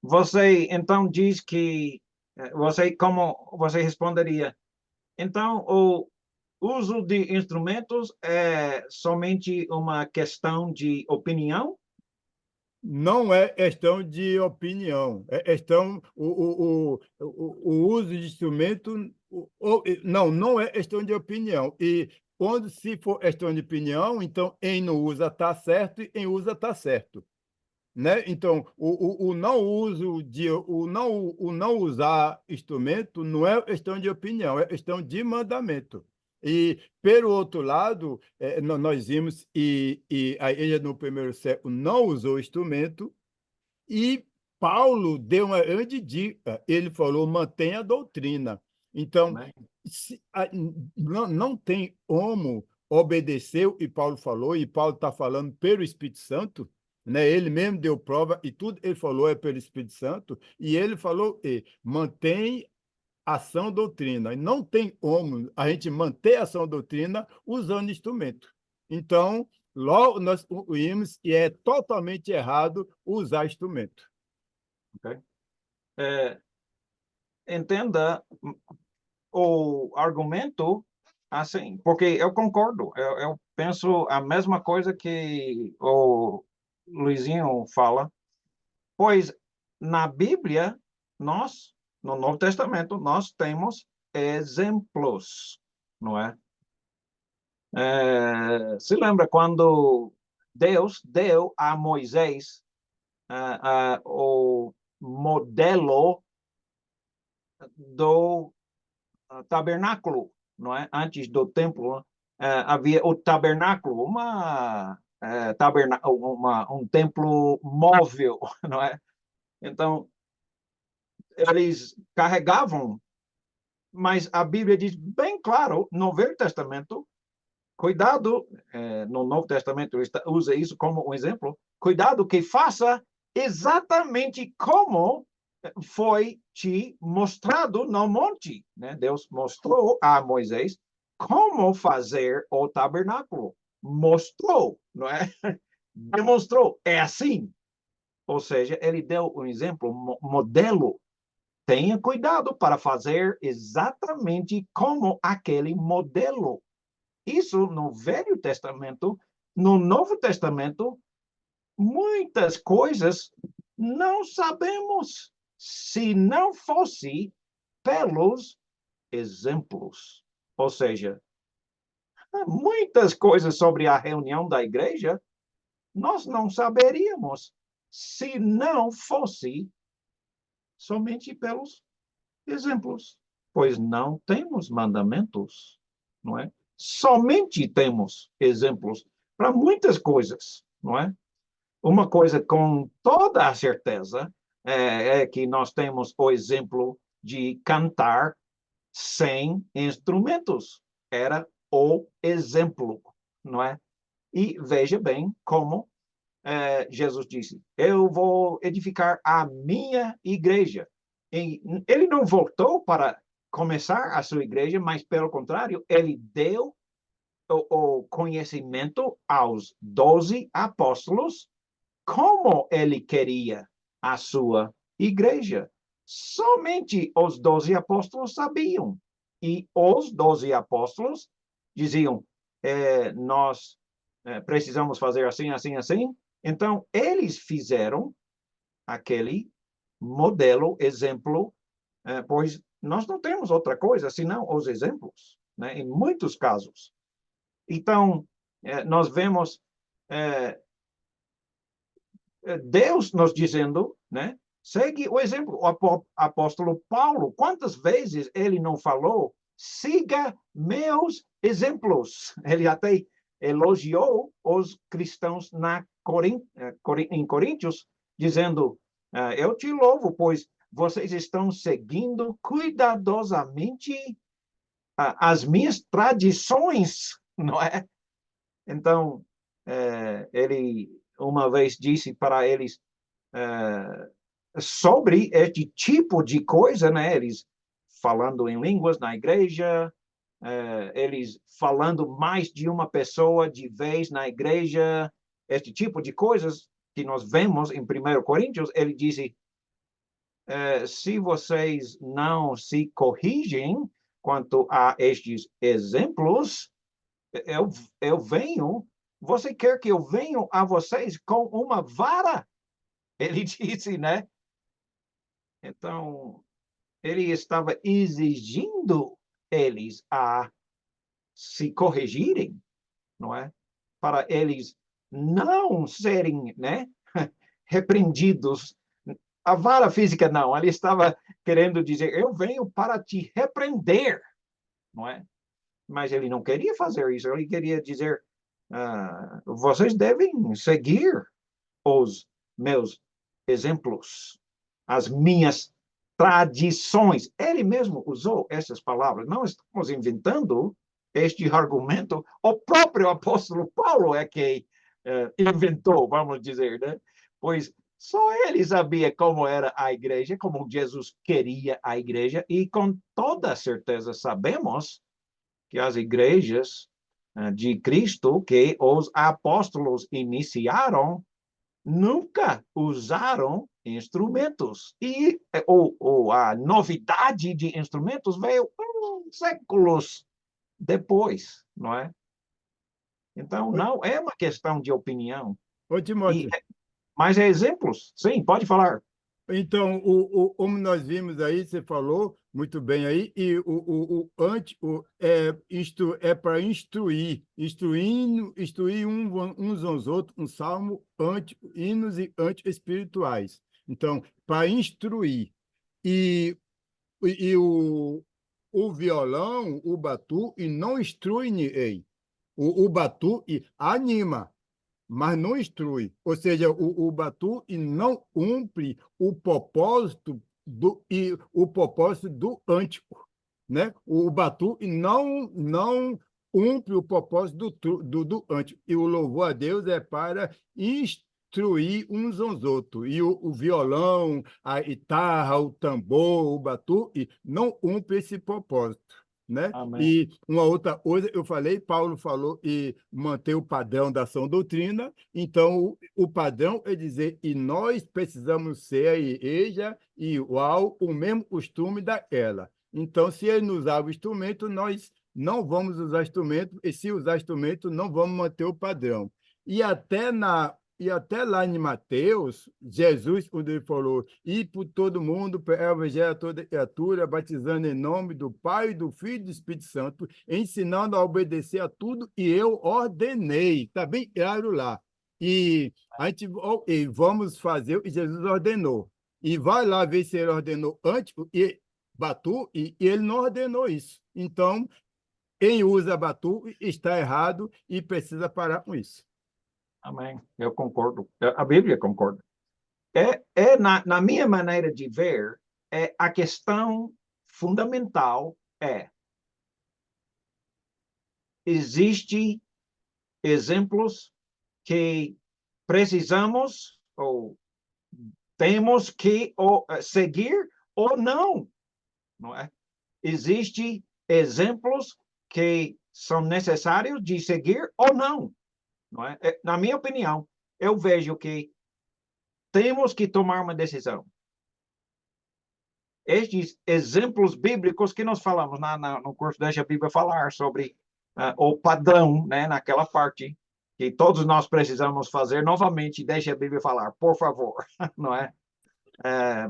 Você, então, diz que como você responderia? Então, o uso de instrumentos é somente uma questão de opinião? Não é questão de opinião, é questão o uso de instrumento. Não é questão de opinião. E quando se for questão de opinião, então em não usa está certo e em usa está certo, né? Então o não uso o não usar instrumento não é questão de opinião, é questão de mandamento. E, pelo outro lado, nós vimos e a igreja no primeiro século não usou instrumento, e Paulo deu uma grande dica. Ele falou, mantenha a doutrina. Então, não tem como obedecer o que Paulo falou, e Paulo está falando pelo Espírito Santo, né? Ele mesmo deu prova, e tudo ele falou é pelo Espírito Santo, e ele falou, mantém ação doutrina. E não tem como a gente manter ação doutrina usando instrumento. Então, logo nós concluímos que é totalmente errado usar instrumento. Okay. Entenda, o argumento assim, porque eu concordo, eu penso a mesma coisa que o Luizinho fala, pois na Bíblia, nós, no Novo Testamento, nós temos exemplos, não é? Se lembra quando Deus deu a Moisés o modelo do tabernáculo, não é? Antes do templo, havia o tabernáculo, um templo móvel, não é? Então, eles carregavam, mas a Bíblia diz bem claro, no Velho Testamento, cuidado, no Novo Testamento ele usa isso como um exemplo, cuidado que faça exatamente como foi te mostrado no monte, né? Deus mostrou a Moisés como fazer o tabernáculo. Mostrou, não é? Demonstrou. É assim. Ou seja, ele deu um exemplo, modelo. Tenha cuidado para fazer exatamente como aquele modelo. Isso no Velho Testamento. No Novo Testamento, muitas coisas não sabemos se não fosse pelos exemplos. Ou seja, muitas coisas sobre a reunião da igreja nós não saberíamos se não fosse somente pelos exemplos, pois não temos mandamentos, não é? Somente temos exemplos para muitas coisas, não é? Uma coisa com toda a certeza é que nós temos o exemplo de cantar sem instrumentos. Era o exemplo, não é? E veja bem como Jesus disse, eu vou edificar a minha igreja. E ele não voltou para começar a sua igreja, mas, pelo contrário, ele deu o conhecimento aos 12 apóstolos como ele queria a sua igreja. Somente os 12 apóstolos sabiam. E os 12 apóstolos diziam, nós precisamos fazer assim, assim, assim. Então, eles fizeram aquele modelo, exemplo, pois nós não temos outra coisa senão os exemplos, né? Em muitos casos. Então, nós vemos Deus nos dizendo, né? Segue o exemplo. O apóstolo Paulo, quantas vezes ele não falou, siga meus exemplos? Ele até elogiou os cristãos em Coríntios, dizendo, eu te louvo, pois vocês estão seguindo cuidadosamente as minhas tradições, não é? Então, ele uma vez disse para eles sobre este tipo de coisa, né? Eles falando em línguas na igreja, eles falando mais de uma pessoa de vez na igreja, este tipo de coisas que nós vemos em 1 Coríntios, ele disse, se vocês não se corrigem quanto a estes exemplos, eu venho, você quer que eu venha a vocês com uma vara? Ele disse, né? Então, ele estava exigindo eles a se corrigirem, não é? Para eles não serem, né, repreendidos. A vara física não, ele estava querendo dizer, eu venho para te repreender, não é? Mas ele não queria fazer isso, ele queria dizer, vocês devem seguir os meus exemplos, as minhas tradições. Ele mesmo usou essas palavras. Não estamos inventando este argumento. O próprio apóstolo Paulo é que inventou, vamos dizer, né? Pois só ele sabia como era a igreja, como Jesus queria a igreja, e com toda certeza sabemos que as igrejas de Cristo, que os apóstolos iniciaram, nunca usaram instrumentos. E a novidade de instrumentos veio séculos depois, não é? Então, não é uma questão de opinião. Ô, Timóteo, Mas é exemplos. Sim, pode falar. então, como nós vimos aí, você falou muito bem aí, e isto é para instruir uns aos outros, um salmo, hinos e anti-espirituais. Então, para instruir. E o violão, o batuque, não instrui ninguém. O batuque anima, mas não instrui. Ou seja, o batuque não cumpre o propósito do cântico, né? O batuque não cumpre o propósito do cântico. E o louvor a Deus é para instruir uns aos outros. E o violão, a guitarra, o tambor, o batuque não cumpre esse propósito. Né? Amém. E uma outra coisa, Paulo falou e manter o padrão da sã doutrina, então o padrão é dizer, e nós precisamos ser a igreja igual o mesmo costume daquela. Então, se ele nos usar o instrumento, nós não vamos usar instrumento, e se usar instrumento, não vamos manter o padrão. E até lá em Mateus, Jesus, quando ele falou, ir por todo mundo, para o evangelho a toda criatura, batizando em nome do Pai, do Filho e do Espírito Santo, ensinando a obedecer a tudo, e eu ordenei. Está bem claro lá. E vamos fazer o que Jesus ordenou. E vai lá ver se ele ordenou antes, e ele não ordenou isso. Então, quem usa batu está errado e precisa parar com isso. Amém. Eu concordo. A Bíblia concorda. Na minha maneira de ver, a questão fundamental existe exemplos que precisamos ou temos que seguir ou não é? Existem exemplos que são necessários de seguir ou não é? Na minha opinião, eu vejo que temos que tomar uma decisão. Estes exemplos bíblicos que nós falamos no curso Deixa a Bíblia Falar sobre o padrão, né, naquela parte que todos nós precisamos fazer, novamente, deixa a Bíblia falar, por favor, não é?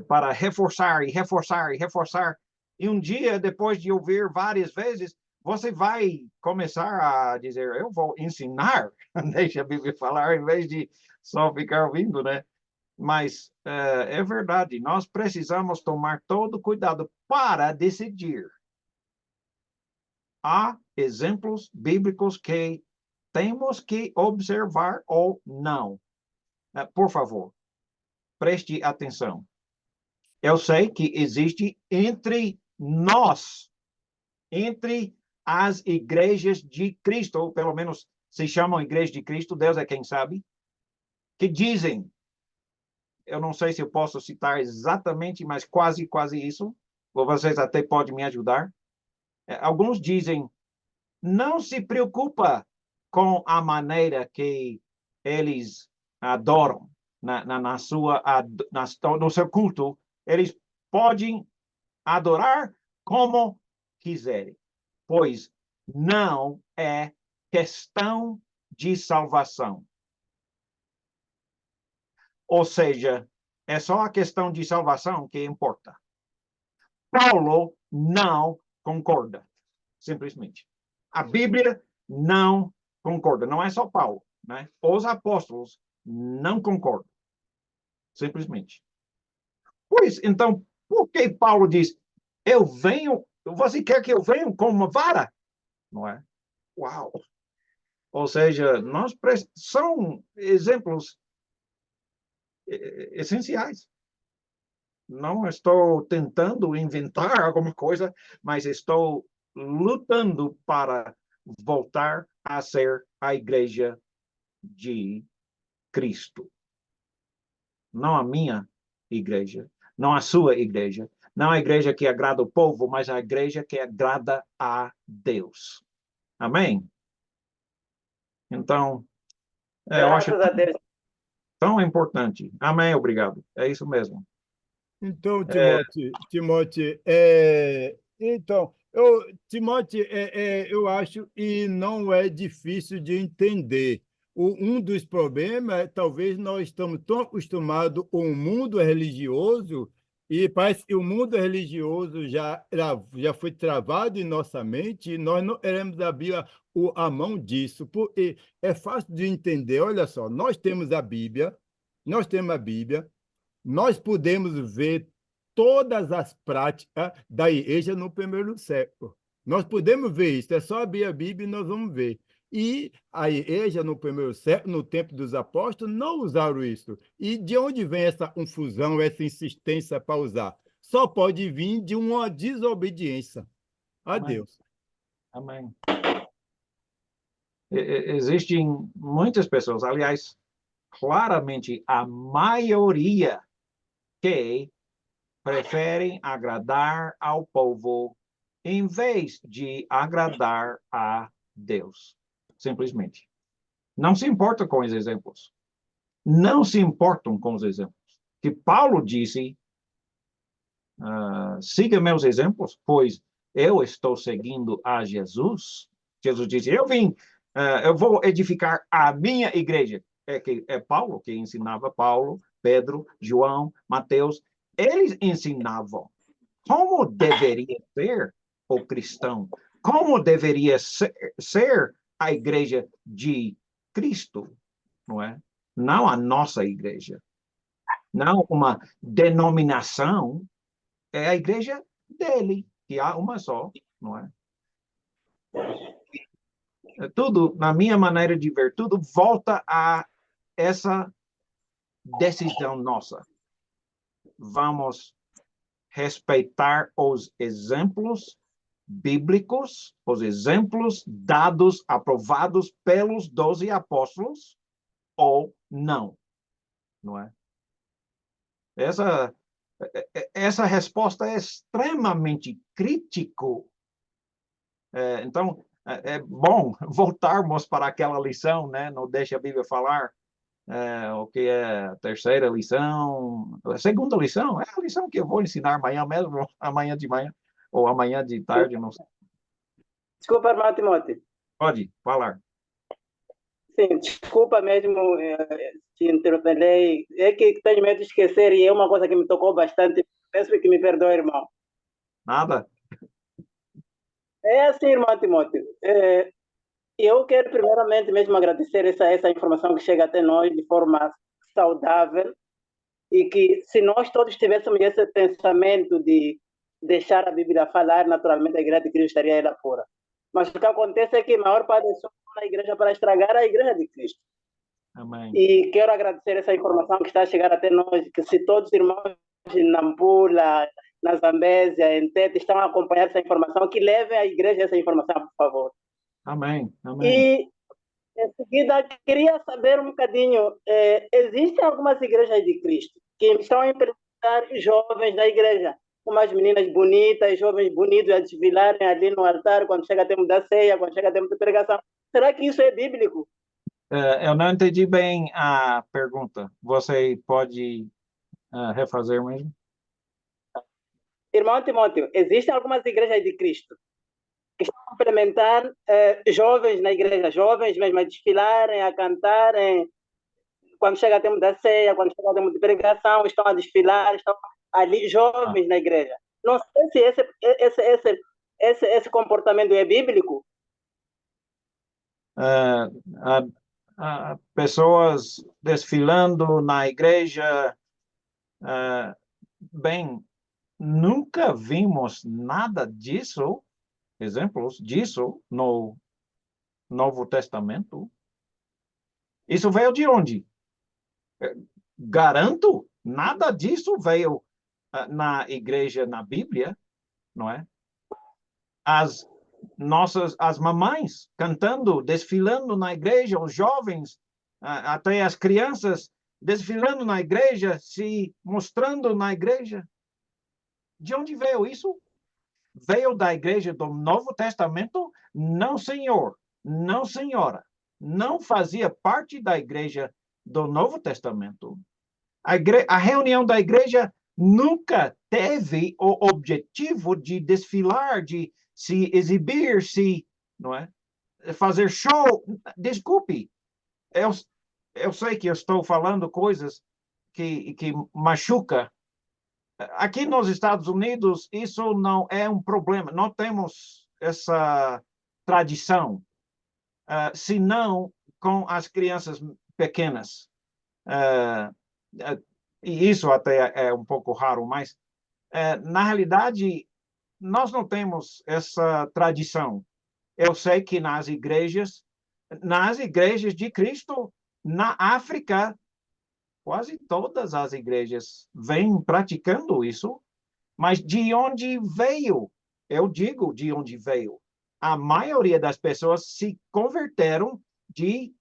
Para reforçar e reforçar e reforçar. E um dia, depois de ouvir várias vezes, você vai começar a dizer, eu vou ensinar, deixa a Bíblia falar, em vez de só ficar ouvindo, né? Mas é verdade, nós precisamos tomar todo cuidado para decidir. Há exemplos bíblicos que temos que observar ou não. Por favor, preste atenção. Eu sei que existe entre nós, entre as igrejas de Cristo, ou pelo menos se chamam igreja de Cristo, Deus é quem sabe, que dizem, eu não sei se eu posso citar exatamente, mas quase isso, ou vocês até podem me ajudar. Alguns dizem, não se preocupa com a maneira que eles adoram no seu culto, eles podem adorar como quiserem, pois não é questão de salvação. Ou seja, é só a questão de salvação que importa. Paulo não concorda, simplesmente. A Bíblia não concorda. Não é só Paulo, né? Os apóstolos não concordam, simplesmente. Pois, então, por que Paulo diz, você quer que eu venha com uma vara? Não é? Uau! Ou seja, são exemplos essenciais. Não estou tentando inventar alguma coisa, mas estou lutando para voltar a ser a igreja de Cristo. Não a minha igreja, não a sua igreja, não a igreja que agrada o povo, mas a igreja que agrada a Deus. Amém? Então, eu acho Graças a Deus. tão importante. Amém, obrigado. É isso mesmo. Então, Timóteo, então, Timóteo, eu acho e não é difícil de entender. Um dos problemas é talvez nós estamos tão acostumados com o mundo religioso e parece que o mundo religioso já foi travado em nossa mente e nós não queremos abrir a mão disso, porque é fácil de entender. Olha só, nós temos a Bíblia, nós podemos ver todas as práticas da igreja no primeiro século. Nós podemos ver isso, é só abrir a Bíblia e nós vamos ver. E a igreja, no primeiro século, no tempo dos apóstolos, não usaram isso. E de onde vem essa confusão, essa insistência para usar? Só pode vir de uma desobediência a Amém. Deus. Amém. Existem muitas pessoas, aliás, claramente a maioria que preferem agradar ao povo em vez de agradar a Deus. Simplesmente. Não se importam com os exemplos. Não se importam com os exemplos. Que Paulo disse, siga meus exemplos, pois eu estou seguindo a Jesus. Jesus disse, eu vou edificar a minha igreja. É Paulo que ensinava, Paulo, Pedro, João, Mateus. Eles ensinavam como deveria ser o cristão, como deveria ser a igreja de Cristo, não é? Não a nossa igreja. Não uma denominação, é a igreja dele, que há uma só, não é? Tudo, na minha maneira de ver, tudo volta a essa decisão nossa. Vamos respeitar os exemplos bíblicos, os exemplos dados, aprovados pelos 12 apóstolos, ou não, não é? Essa resposta é extremamente crítico. Então, é bom voltarmos para aquela lição, né? Não deixa a Bíblia falar o que é a terceira lição, a segunda lição, é a lição que eu vou ensinar amanhã mesmo, amanhã de manhã, ou amanhã de tarde, não sei. Desculpa, irmão Timóteo. Pode falar. Sim, desculpa mesmo, te interpelei. É que tenho medo de esquecer e é uma coisa que me tocou bastante. Peço que me perdoe, irmão. Nada? É assim, irmão Timóteo. Eu quero primeiramente mesmo agradecer essa informação que chega até nós de forma saudável e que se nós todos tivéssemos esse pensamento de deixar a Bíblia falar, naturalmente a igreja de Cristo estaria aí lá fora. Mas o que acontece é que a maior parte das pessoas estão na igreja para estragar a igreja de Cristo. Amém. E quero agradecer essa informação que está a chegar até nós, que se todos os irmãos de Nampula, na Zambésia, em Tete, estão a acompanhar essa informação, que levem à igreja essa informação, por favor. Amém. Amém. E, em seguida, queria saber um bocadinho, existem algumas igrejas de Cristo que estão a implementar jovens da igreja, umas meninas bonitas, jovens bonitos a desfilarem ali no altar quando chega tempo da ceia, quando chega tempo de pregação. Será que isso é bíblico? Eu não entendi bem a pergunta. Você pode refazer mesmo? Irmão Timóteo, existem algumas igrejas de Cristo que estão a implementar jovens na igreja, jovens mesmo a desfilarem, a cantarem, quando chega tempo da ceia, quando chega tempo de pregação, estão a desfilar, estão ali jovens na igreja. Não sei se esse comportamento é bíblico. Pessoas desfilando na igreja, bem, nunca vimos nada disso, exemplos disso no Novo Testamento. Isso veio de onde? Garanto, nada disso veio na igreja, na Bíblia, não é? As mamães cantando, desfilando na igreja, os jovens, até as crianças desfilando na igreja, se mostrando na igreja. De onde veio isso? Veio da igreja do Novo Testamento? Não, senhor. Não, senhora. Não fazia parte da igreja do Novo Testamento. A reunião da igreja nunca teve o objetivo de desfilar, de se exibir, se, não é? Fazer show. Desculpe, eu sei que eu estou falando coisas que machuca. Aqui nos Estados Unidos, isso não é um problema. Não temos essa tradição, senão com as crianças pequenas. E isso até é um pouco raro, mas, na realidade, nós não temos essa tradição. Eu sei que nas igrejas de Cristo, na África, quase todas as igrejas vêm praticando isso, mas de onde veio? Eu digo de onde veio. A maioria das pessoas se converteram de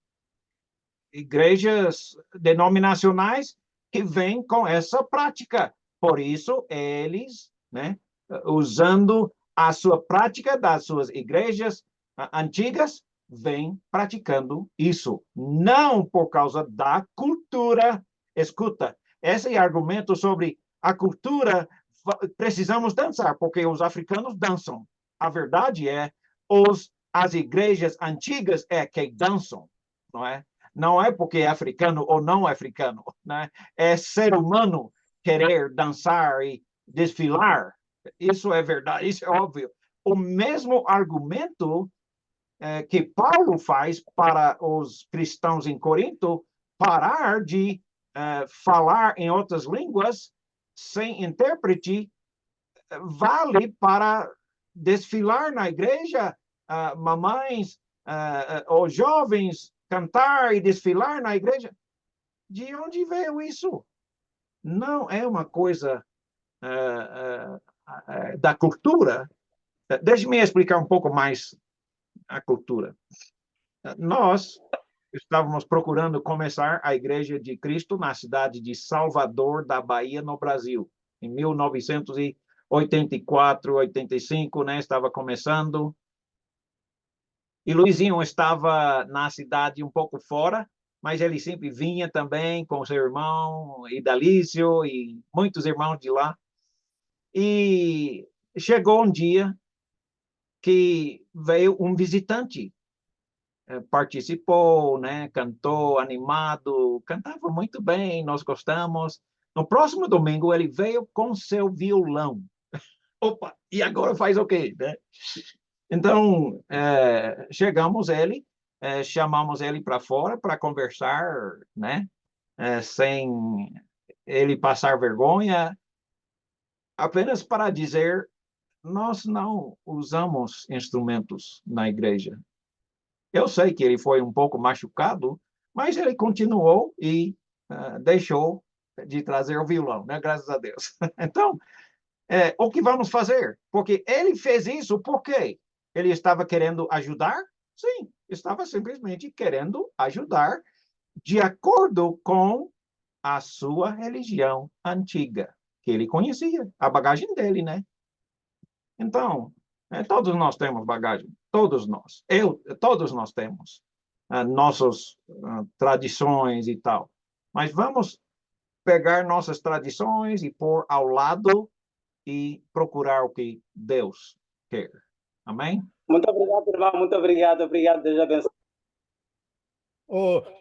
igrejas denominacionais que vêm com essa prática. Por isso, eles, né, usando a sua prática das suas igrejas antigas, vêm praticando isso. Não por causa da cultura. Escuta, esse argumento sobre a cultura, precisamos dançar, porque os africanos dançam. A verdade é, as igrejas antigas é que dançam, não é? Não é porque é africano ou não africano, né? É ser humano querer dançar e desfilar. Isso é verdade, isso é óbvio. O mesmo argumento que Paulo faz para os cristãos em Corinto parar de falar em outras línguas sem intérprete, vale para desfilar na igreja, mamães ou jovens cantar e desfilar na igreja. De onde veio isso? Não é uma coisa da cultura. Deixe-me explicar um pouco mais a cultura. Nós estávamos procurando começar a Igreja de Cristo na cidade de Salvador da Bahia, no Brasil, em 1984, 85, né? Estava começando. E Luizinho estava na cidade um pouco fora, mas ele sempre vinha também com seu irmão Idalício e muitos irmãos de lá. E chegou um dia que veio um visitante, participou, né, cantou animado, cantava muito bem, nós gostamos. No próximo domingo ele veio com seu violão. Opa, e agora faz o quê, né? Então, chamamos ele para fora para conversar, né? Sem ele passar vergonha, apenas para dizer, nós não usamos instrumentos na igreja. Eu sei que ele foi um pouco machucado, mas ele continuou e deixou de trazer o violão, né? Graças a Deus. Então, o que vamos fazer? Porque ele fez isso por quê? Ele estava querendo ajudar? Sim, estava simplesmente querendo ajudar de acordo com a sua religião antiga, que ele conhecia, a bagagem dele, né? Então, todos nós temos bagagem, todos nós. Todos nós temos nossas tradições e tal. Mas vamos pegar nossas tradições e pôr ao lado e procurar o que Deus quer. Amém? Muito obrigado, irmão. Muito obrigado. Obrigado. Deus abençoe.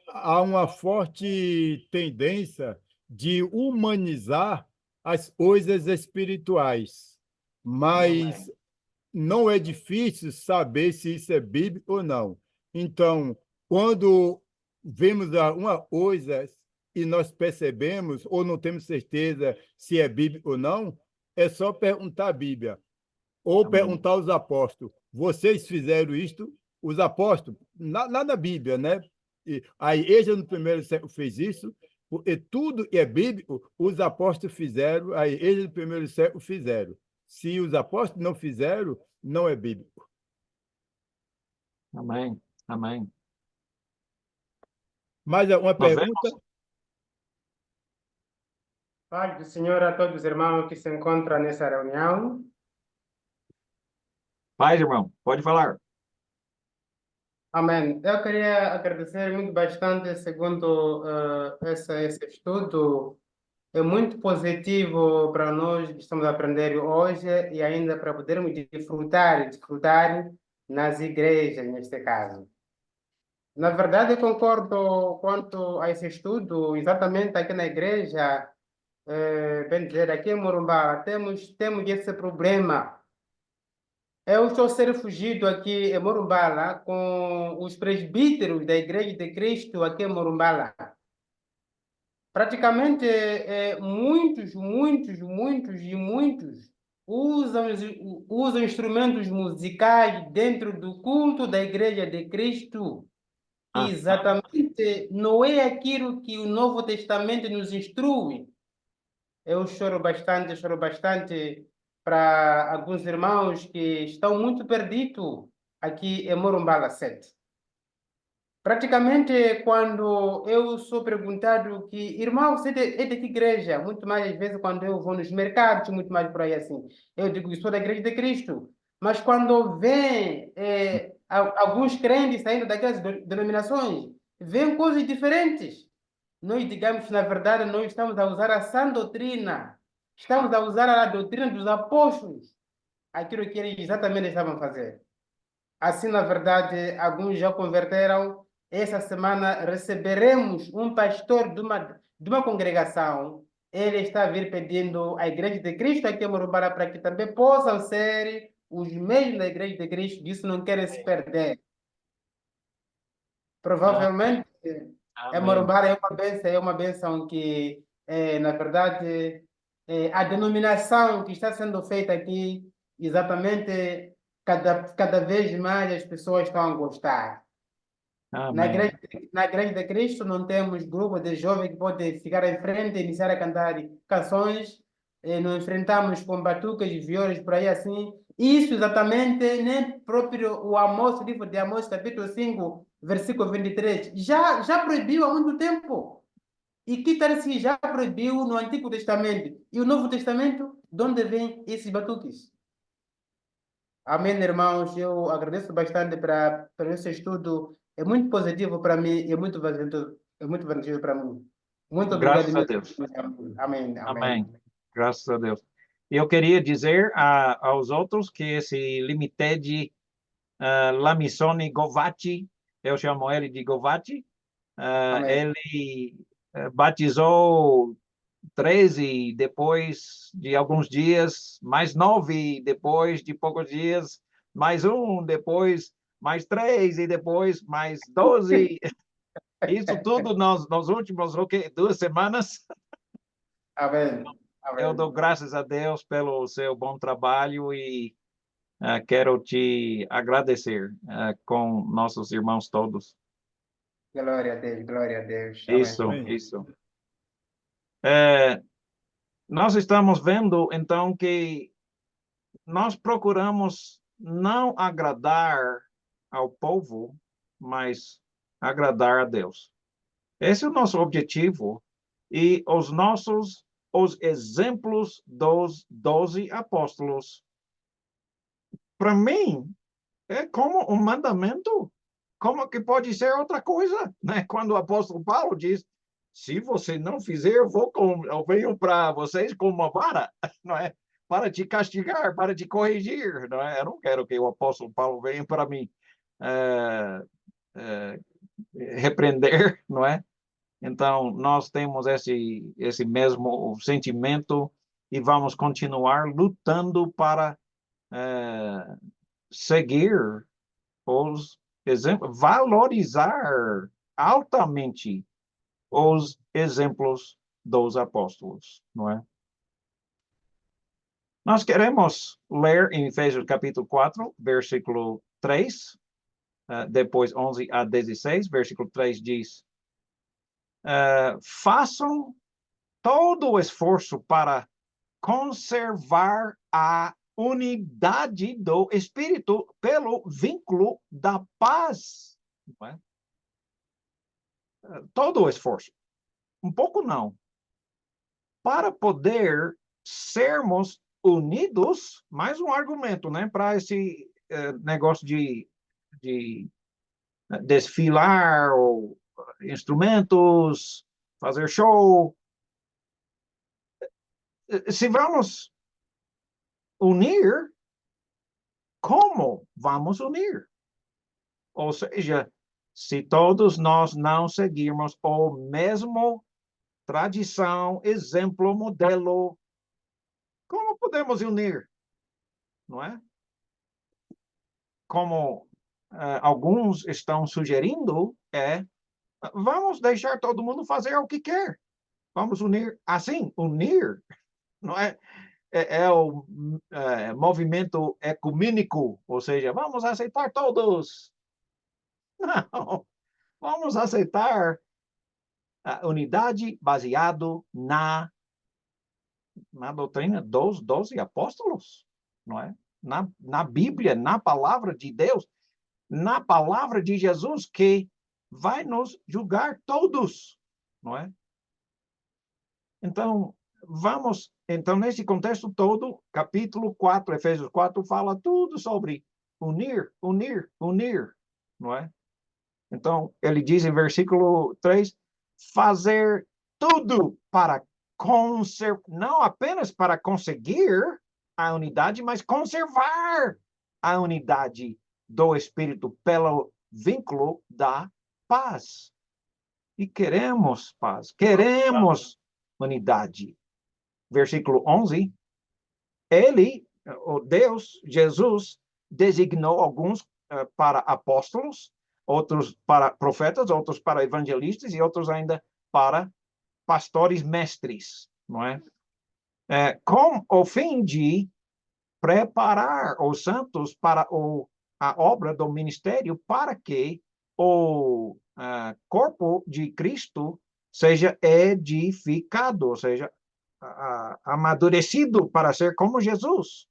Há uma forte tendência de humanizar as coisas espirituais, mas não é difícil saber se isso é bíblico ou não. Então, quando vemos uma coisa e nós percebemos ou não temos certeza se é bíblico ou não, é só perguntar a Bíblia ou perguntar aos apóstolos. Vocês fizeram isto? Os apóstolos, lá na Bíblia, né? E a igreja no primeiro século fez isso, e tudo é bíblico, os apóstolos fizeram, a igreja no primeiro século fizeram. Se os apóstolos não fizeram, não é bíblico. Amém, amém. Mais alguma pergunta? Paz do Senhor a todos os irmãos que se encontram nessa reunião. Paz, irmão, pode falar. Amém. Eu queria agradecer muito bastante, segundo esse estudo, é muito positivo para nós que estamos a aprender hoje e ainda para podermos desfrutar nas igrejas, neste caso. Na verdade, eu concordo quanto a esse estudo, exatamente aqui na igreja, bem dizer, aqui em Morumbala, temos esse problema. Eu estou a ser fugido aqui em Morumbala com os presbíteros da Igreja de Cristo aqui em Morumbala. Praticamente, muitos usam instrumentos musicais dentro do culto da Igreja de Cristo. Ah. Exatamente, não é aquilo que o Novo Testamento nos instrui. Eu choro bastante para alguns irmãos que estão muito perdidos aqui em Morumbala 7. Praticamente, quando eu sou perguntado que, irmão, você é de que igreja? Muito mais, às vezes, quando eu vou nos mercados, muito mais por aí assim. Eu digo que sou da Igreja de Cristo. Mas quando vem alguns crentes saindo daquelas denominações, vêm coisas diferentes. Nós, digamos, na verdade, nós estamos a usar a sã doutrina. Estamos a usar a doutrina dos apóstolos. Aquilo que eles exatamente estavam a fazer. Assim, na verdade, alguns já converteram. Essa semana receberemos um pastor de uma congregação. Ele está a vir pedindo à Igreja de Cristo aqui em Morumbala para que também possam ser os mesmos da Igreja de Cristo. Disso não querem se perder. Provavelmente, em Morumbala é uma bênção que, na verdade, a denominação que está sendo feita aqui, exatamente, cada vez mais as pessoas estão a gostar. Na Amém. igreja de Cristo não temos grupo de jovens que podem ficar em frente e iniciar a cantar canções. Não enfrentamos com batucas e violas por aí assim. Isso exatamente, nem próprio o Amós, o livro de Amós, capítulo 5, versículo 23, já proibiu há muito tempo. E que tal se já proibiu no Antigo Testamento? E o Novo Testamento, de onde vêm esses batuques? Amém, irmãos. Eu agradeço bastante para esse estudo. É muito positivo para mim e é muito vantajoso para mim. Muito obrigado. Graças a Deus. Amém. Amém. Graças a Deus. Eu queria dizer aos outros que esse Limited Lamisone Govati, eu chamo ele de Govati, ele batizou 13 depois de alguns dias, mais 9 depois de poucos dias, mais 1 depois, mais 3 e depois mais 12. Isso tudo nos últimos 2 semanas. Amém. Eu dou graças a Deus pelo seu bom trabalho e quero te agradecer com nossos irmãos todos. Glória a Deus, glória a Deus. Isso. Nós estamos vendo, então, que nós procuramos não agradar ao povo, mas agradar a Deus. Esse é o nosso objetivo. E os exemplos dos 12 apóstolos, para mim, é como um mandamento. Como que pode ser outra coisa, né? Quando o apóstolo Paulo diz, se você não fizer, eu venho para vocês com uma vara, não é? Para te castigar, para te corrigir, não é? Eu não quero que o apóstolo Paulo venha para mim repreender, não é? Então, nós temos esse mesmo sentimento e vamos continuar lutando para seguir os exemplos, valorizar altamente os exemplos dos apóstolos, não é? Nós queremos ler em Efésios capítulo 4, versículo 3, depois 11 a 16, versículo 3 diz, façam todo o esforço para conservar a unidade do Espírito pelo vínculo da paz. Não é? Todo o esforço. Um pouco não. Para poder sermos unidos, mais um argumento, né, para esse negócio de desfilar ou instrumentos, fazer show. se vamos unir, como vamos unir? Ou seja, se todos nós não seguirmos o mesmo tradição, exemplo, modelo, como podemos unir? Não é? Como alguns estão sugerindo, vamos deixar todo mundo fazer o que quer. Vamos unir assim, unir, não é? É o movimento ecumênico, ou seja, vamos aceitar todos. Não, vamos aceitar a unidade baseado na doutrina dos 12 apóstolos, não é? Na Bíblia, na palavra de Deus, na palavra de Jesus, que vai nos julgar todos, não é? Então, nesse contexto todo, capítulo 4, Efésios 4, fala tudo sobre unir, unir, unir, não é? Então, ele diz em versículo 3, fazer tudo para não apenas para conseguir a unidade, mas conservar a unidade do Espírito pelo vínculo da paz. E queremos paz, queremos unidade. Versículo 11, o Deus, Jesus, designou alguns para apóstolos, outros para profetas, outros para evangelistas e outros ainda para pastores mestres, não é? Com o fim de preparar os santos para a obra do ministério, para que o corpo de Cristo seja edificado, ou seja, amadurecido para ser como Jesus,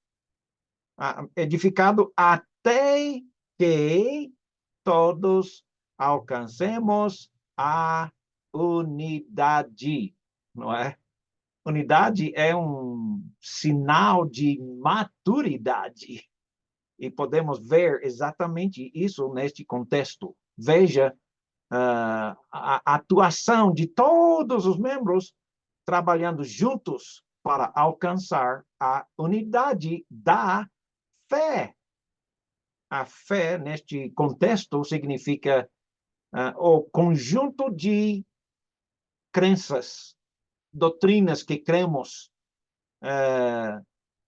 edificado até que todos alcancemos a unidade, não é? Unidade é um sinal de maturidade. E podemos ver exatamente isso neste contexto. Veja a atuação de todos os membros trabalhando juntos para alcançar a unidade da fé. A fé, neste contexto, significa o conjunto de crenças, doutrinas que cremos.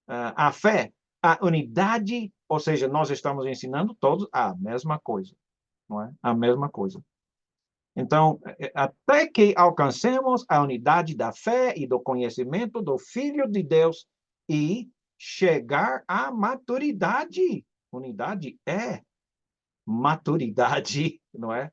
A fé, a unidade, ou seja, nós estamos ensinando todos a mesma coisa, não é? A mesma coisa. Então, até que alcancemos a unidade da fé e do conhecimento do Filho de Deus e chegar à maturidade. Unidade é maturidade, não é?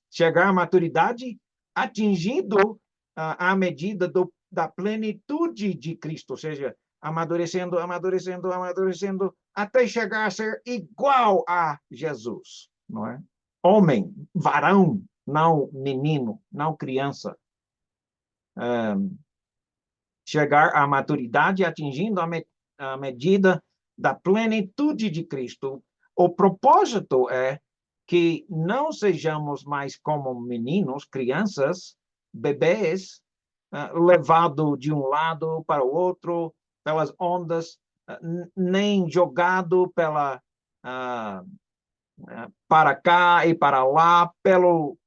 Chegar à maturidade atingindo a medida da plenitude de Cristo, ou seja, amadurecendo, amadurecendo, amadurecendo, até chegar a ser igual a Jesus, não é? Homem, varão, não menino, não criança. Chegar à maturidade atingindo a medida da plenitude de Cristo. O propósito é que não sejamos mais como meninos, crianças, bebês, levado de um lado para o outro pelas ondas, nem jogado para cá e para lá, pelo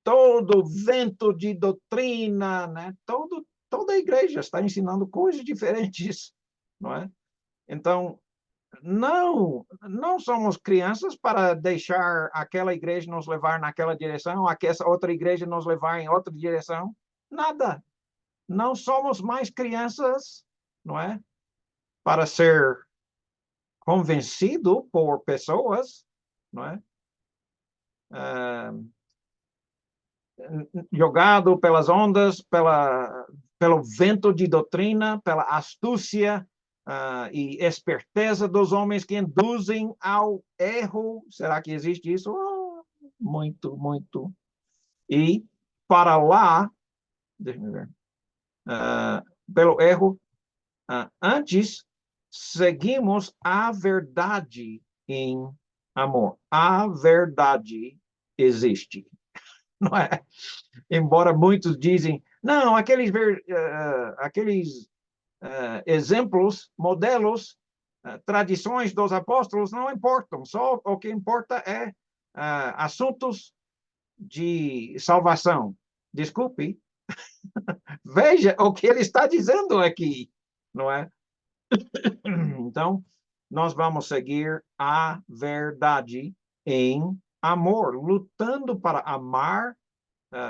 todo vento de doutrina, né? Toda a igreja está ensinando coisas diferentes, não é? Então, não somos crianças para deixar aquela igreja nos levar naquela direção, essa outra igreja nos levar em outra direção. Nada. Não somos mais crianças, não é? Para ser convencido por pessoas, não é? Jogado pelas ondas, pelo vento de doutrina, pela astúcia e esperteza dos homens que induzem ao erro. Será que existe isso? Muito, muito. E para lá, deixa-me ver, pelo erro, antes seguimos a verdade em amor. A verdade existe. Não é? Embora muitos dizem, não, aqueles exemplos, modelos, tradições dos apóstolos não importam. Só o que importa é assuntos de salvação. Desculpe. Veja o que ele está dizendo aqui, não é? Então, nós vamos seguir a verdade em amor, lutando para amar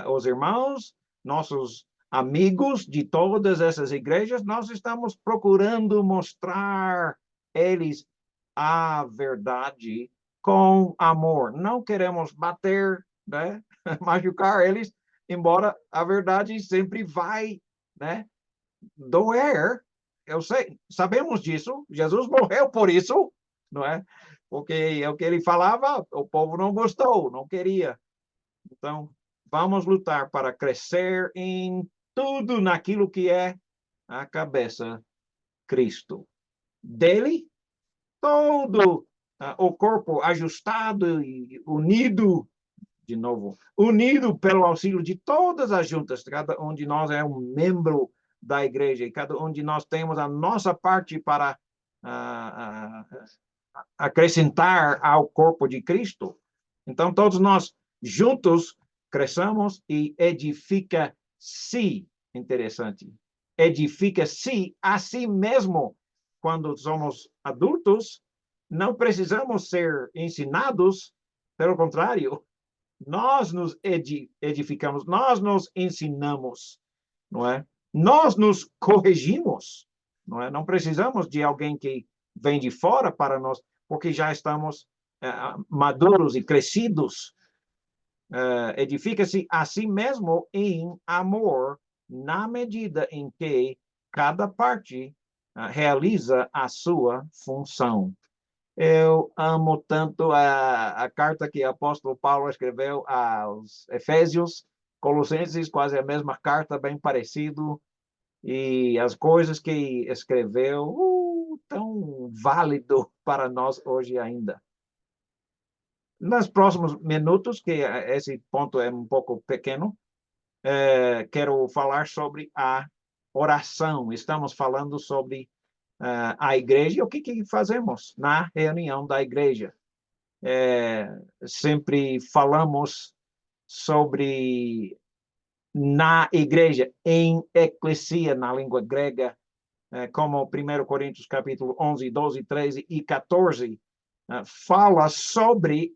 os irmãos, nossos amigos de todas essas igrejas. Nós estamos procurando mostrar eles a verdade com amor. Não queremos bater, né? Machucar eles, embora a verdade sempre vai, né, doer. Eu sei, sabemos disso. Jesus morreu por isso, não é? Porque é o que ele falava, o povo não gostou, não queria. Então, vamos lutar para crescer em tudo naquilo que é a cabeça, Cristo. Dele, todo o corpo ajustado e unido, de novo, unido pelo auxílio de todas as juntas, cada um de nós é um membro da igreja e cada um de nós temos a nossa parte para acrescentar ao corpo de Cristo. Então, todos nós juntos cresçamos e edifica-se, interessante, edifica-se a si mesmo. Quando somos adultos, não precisamos ser ensinados, pelo contrário, nós nos edificamos, nós nos ensinamos, não é? Nós nos corrigimos, não é? Não precisamos de alguém que vem de fora para nós, porque já estamos maduros e crescidos. Edifica-se a si mesmo em amor, na medida em que cada parte realiza a sua função. Eu amo tanto a carta que o apóstolo Paulo escreveu aos Efésios, Colossenses, quase a mesma carta, bem parecido, e as coisas que escreveu, tão válido para nós hoje ainda. Nos próximos minutos, que esse ponto é um pouco pequeno, quero falar sobre a oração. Estamos falando sobre a igreja. O que fazemos na reunião da igreja? Sempre falamos sobre na igreja, em eclesia, na língua grega, como 1 Coríntios capítulo 11, 12, 13 e 14, fala sobre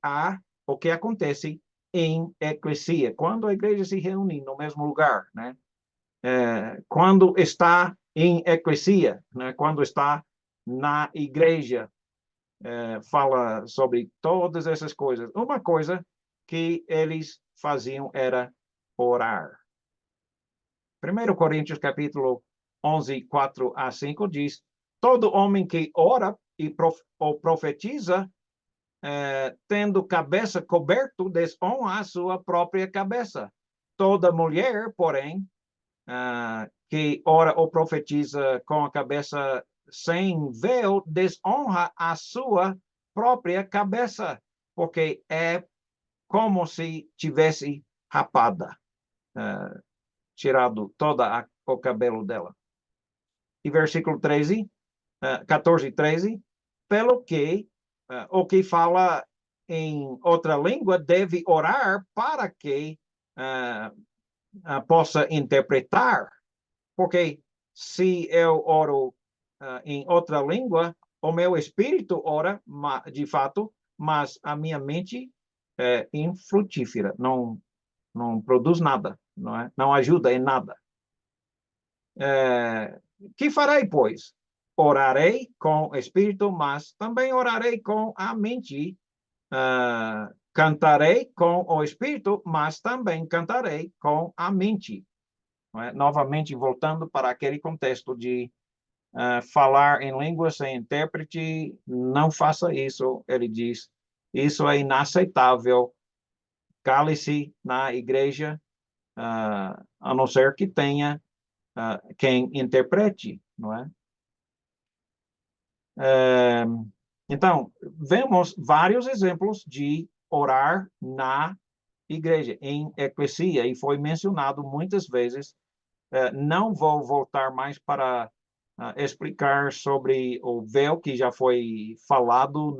o que acontece em eclesia, quando a igreja se reúne no mesmo lugar, né? Quando está em eclesia, né? Quando está na igreja, fala sobre todas essas coisas. Uma coisa que eles faziam era orar. 1 Coríntios capítulo 11, 4 a 5 diz: todo homem que ora ou profetiza, tendo cabeça coberto, desonra a sua própria cabeça. Toda mulher, porém, que ora ou profetiza com a cabeça sem véu, desonra a sua própria cabeça, porque é como se tivesse rapada, tirado todo o cabelo dela. E versículo 13, 14 e 13, pelo que o que fala em outra língua deve orar para que possa interpretar, porque se eu oro em outra língua, o meu espírito ora de fato, mas a minha mente é infrutífera, não produz nada, não é? Não ajuda em nada. Que farei, pois? Orarei com o espírito, mas também orarei com a mente. Cantarei com o espírito, mas também cantarei com a mente. Não é? Novamente, voltando para aquele contexto de falar em língua sem intérprete, não faça isso, ele diz. Isso é inaceitável. Cale-se na igreja, a não ser que tenha quem interprete, não é? Então, vemos vários exemplos de orar na igreja, em eclesia, e foi mencionado muitas vezes. Não vou voltar mais para explicar sobre o véu que já foi falado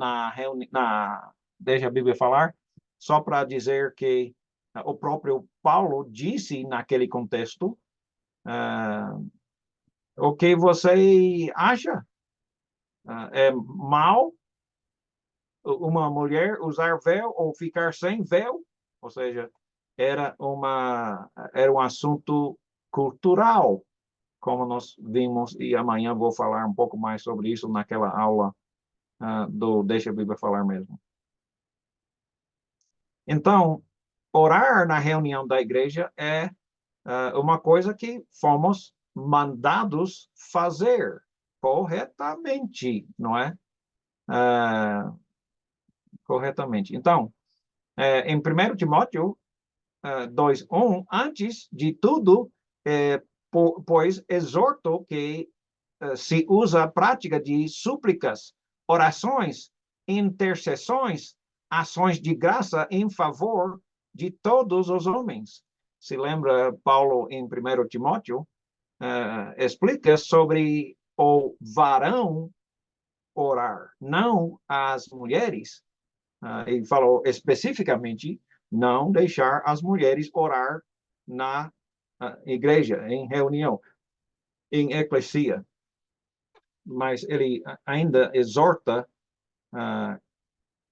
deixa a Bíblia falar, só para dizer que o próprio Paulo disse naquele contexto, o que você acha? É mal uma mulher usar véu ou ficar sem véu? Ou seja, era um assunto cultural, como nós vimos, e amanhã vou falar um pouco mais sobre isso naquela aula do Deixa a Bíblia Falar mesmo. Então, orar na reunião da igreja é uma coisa que fomos mandados fazer corretamente, não é? Corretamente. Então, em 1 Timóteo 2:1, antes de tudo, pois exorto que se usa a prática de súplicas, orações, intercessões, ações de graça em favor de todos os homens. Se lembra, Paulo, em 1 Timóteo, explica sobre o varão orar, não as mulheres. Ele falou especificamente não deixar as mulheres orar na igreja, em reunião, em eclesia. Mas ele ainda exorta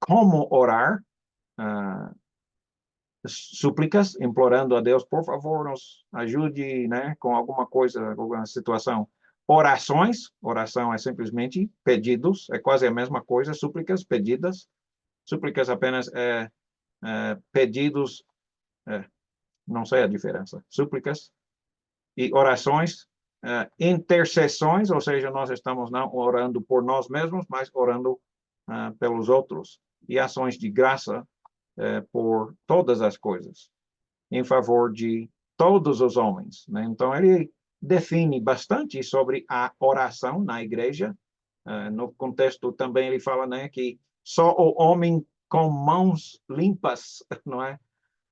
como orar, súplicas, implorando a Deus, por favor, nos ajude, né, com alguma coisa, alguma situação. Orações, oração é simplesmente pedidos, é quase a mesma coisa, súplicas, pedidas. Súplicas apenas pedidos, não sei a diferença. Súplicas e orações, intercessões, ou seja, nós estamos não orando por nós mesmos, mas orando pelos outros. E ações de graça por todas as coisas, em favor de todos os homens, né? Então, ele define bastante sobre a oração na igreja. No contexto também ele fala, né, que só o homem com mãos limpas, não é?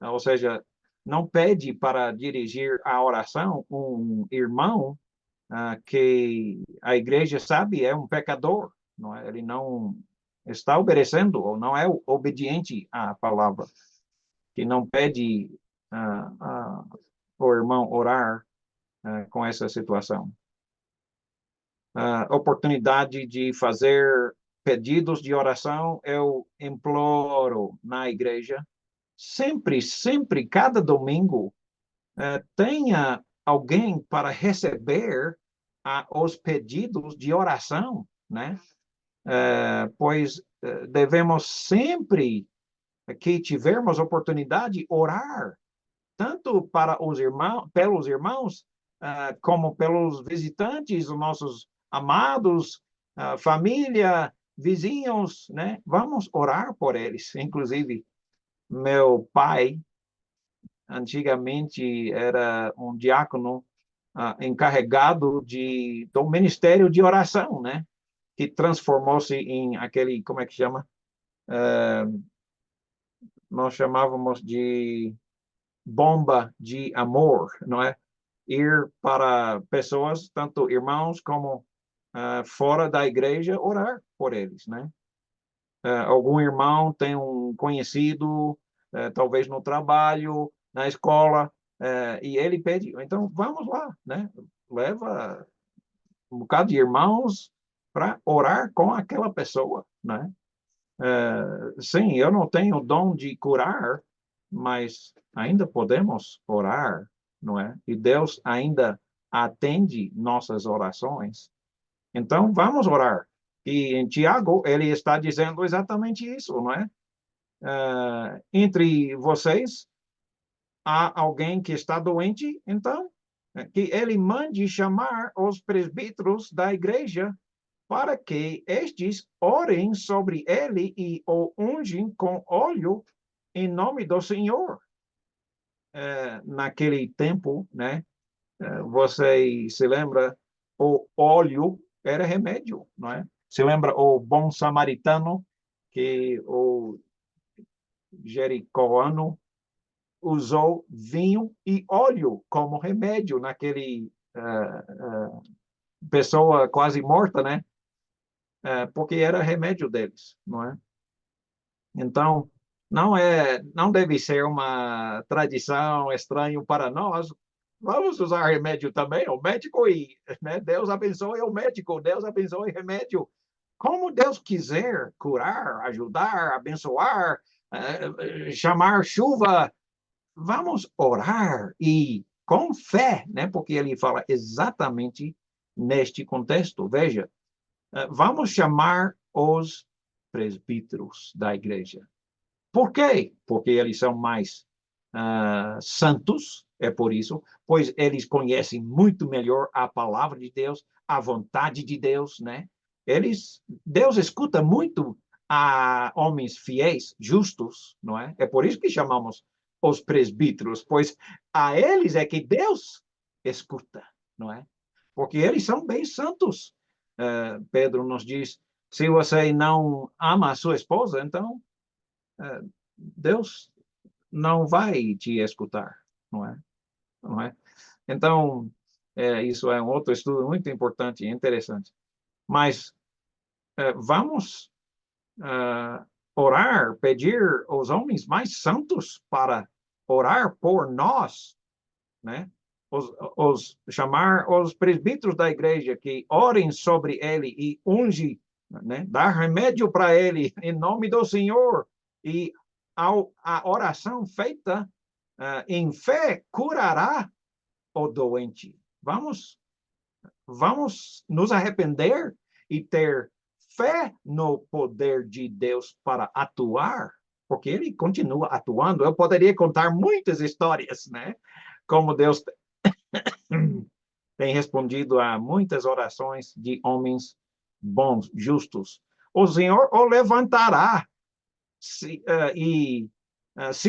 Ou seja, não pede para dirigir a oração um irmão que a igreja sabe é um pecador, não é? Ele não está obedecendo ou não é obediente à palavra, que não pede o irmão orar com essa situação. Oportunidade de fazer pedidos de oração, eu imploro na igreja, sempre, cada domingo, tenha alguém para receber os pedidos de oração, né? Pois devemos sempre que tivermos oportunidade orar, tanto para os irmãos, pelos irmãos, como pelos visitantes, os nossos amados, família, vizinhos, né? Vamos orar por eles. Inclusive, meu pai, antigamente, era um diácono encarregado do ministério de oração, né? Que transformou-se em aquele, como é que chama? Nós chamávamos de bomba de amor, não é? Ir para pessoas, tanto irmãos como fora da igreja, orar por eles, né? Algum irmão tem um conhecido, talvez no trabalho, na escola, e ele pede, então vamos lá, né? Leva um bocado de irmãos para orar com aquela pessoa, né? Sim, eu não tenho o dom de curar, mas ainda podemos orar, não é? E Deus ainda atende nossas orações. Então, vamos orar. E em Tiago, ele está dizendo exatamente isso, não é? Entre vocês, há alguém que está doente, então, que ele mande chamar os presbíteros da igreja para que estes orem sobre ele e o ungem com óleo em nome do Senhor. Naquele tempo, né? Você se lembra, o óleo era remédio, não é? Se lembra o bom samaritano que o jericoano usou vinho e óleo como remédio naquele pessoa quase morta, né? Porque era remédio deles, não é? Então, não deve ser uma tradição estranha para nós. Vamos usar remédio também, o médico e, né? Deus abençoe o médico, Deus abençoe o remédio. Como Deus quiser curar, ajudar, abençoar, chamar chuva, vamos orar e com fé, né? Porque ele fala exatamente neste contexto. Veja, vamos chamar os presbíteros da igreja. Por quê? Porque eles são mais santos, é por isso, pois eles conhecem muito melhor a palavra de Deus, a vontade de Deus, né? Deus escuta muito a homens fiéis, justos, não é? É por isso que chamamos os presbíteros, pois a eles é que Deus escuta, não é? Porque eles são bem santos. Pedro nos diz, se você não ama a sua esposa, então Deus não vai te escutar, não é? Não é? Então, isso é um outro estudo muito importante e interessante. Mas vamos orar, pedir aos homens mais santos para orar por nós, né? Chamar os presbíteros da igreja que orem sobre ele e unge, né? Dar remédio para ele em nome do Senhor. E a oração feita em fé curará o doente. Vamos nos arrepender e ter fé no poder de Deus para atuar, porque ele continua atuando. Eu poderia contar muitas histórias, né? Como Deus tem respondido a muitas orações de homens bons, justos. O Senhor o levantará se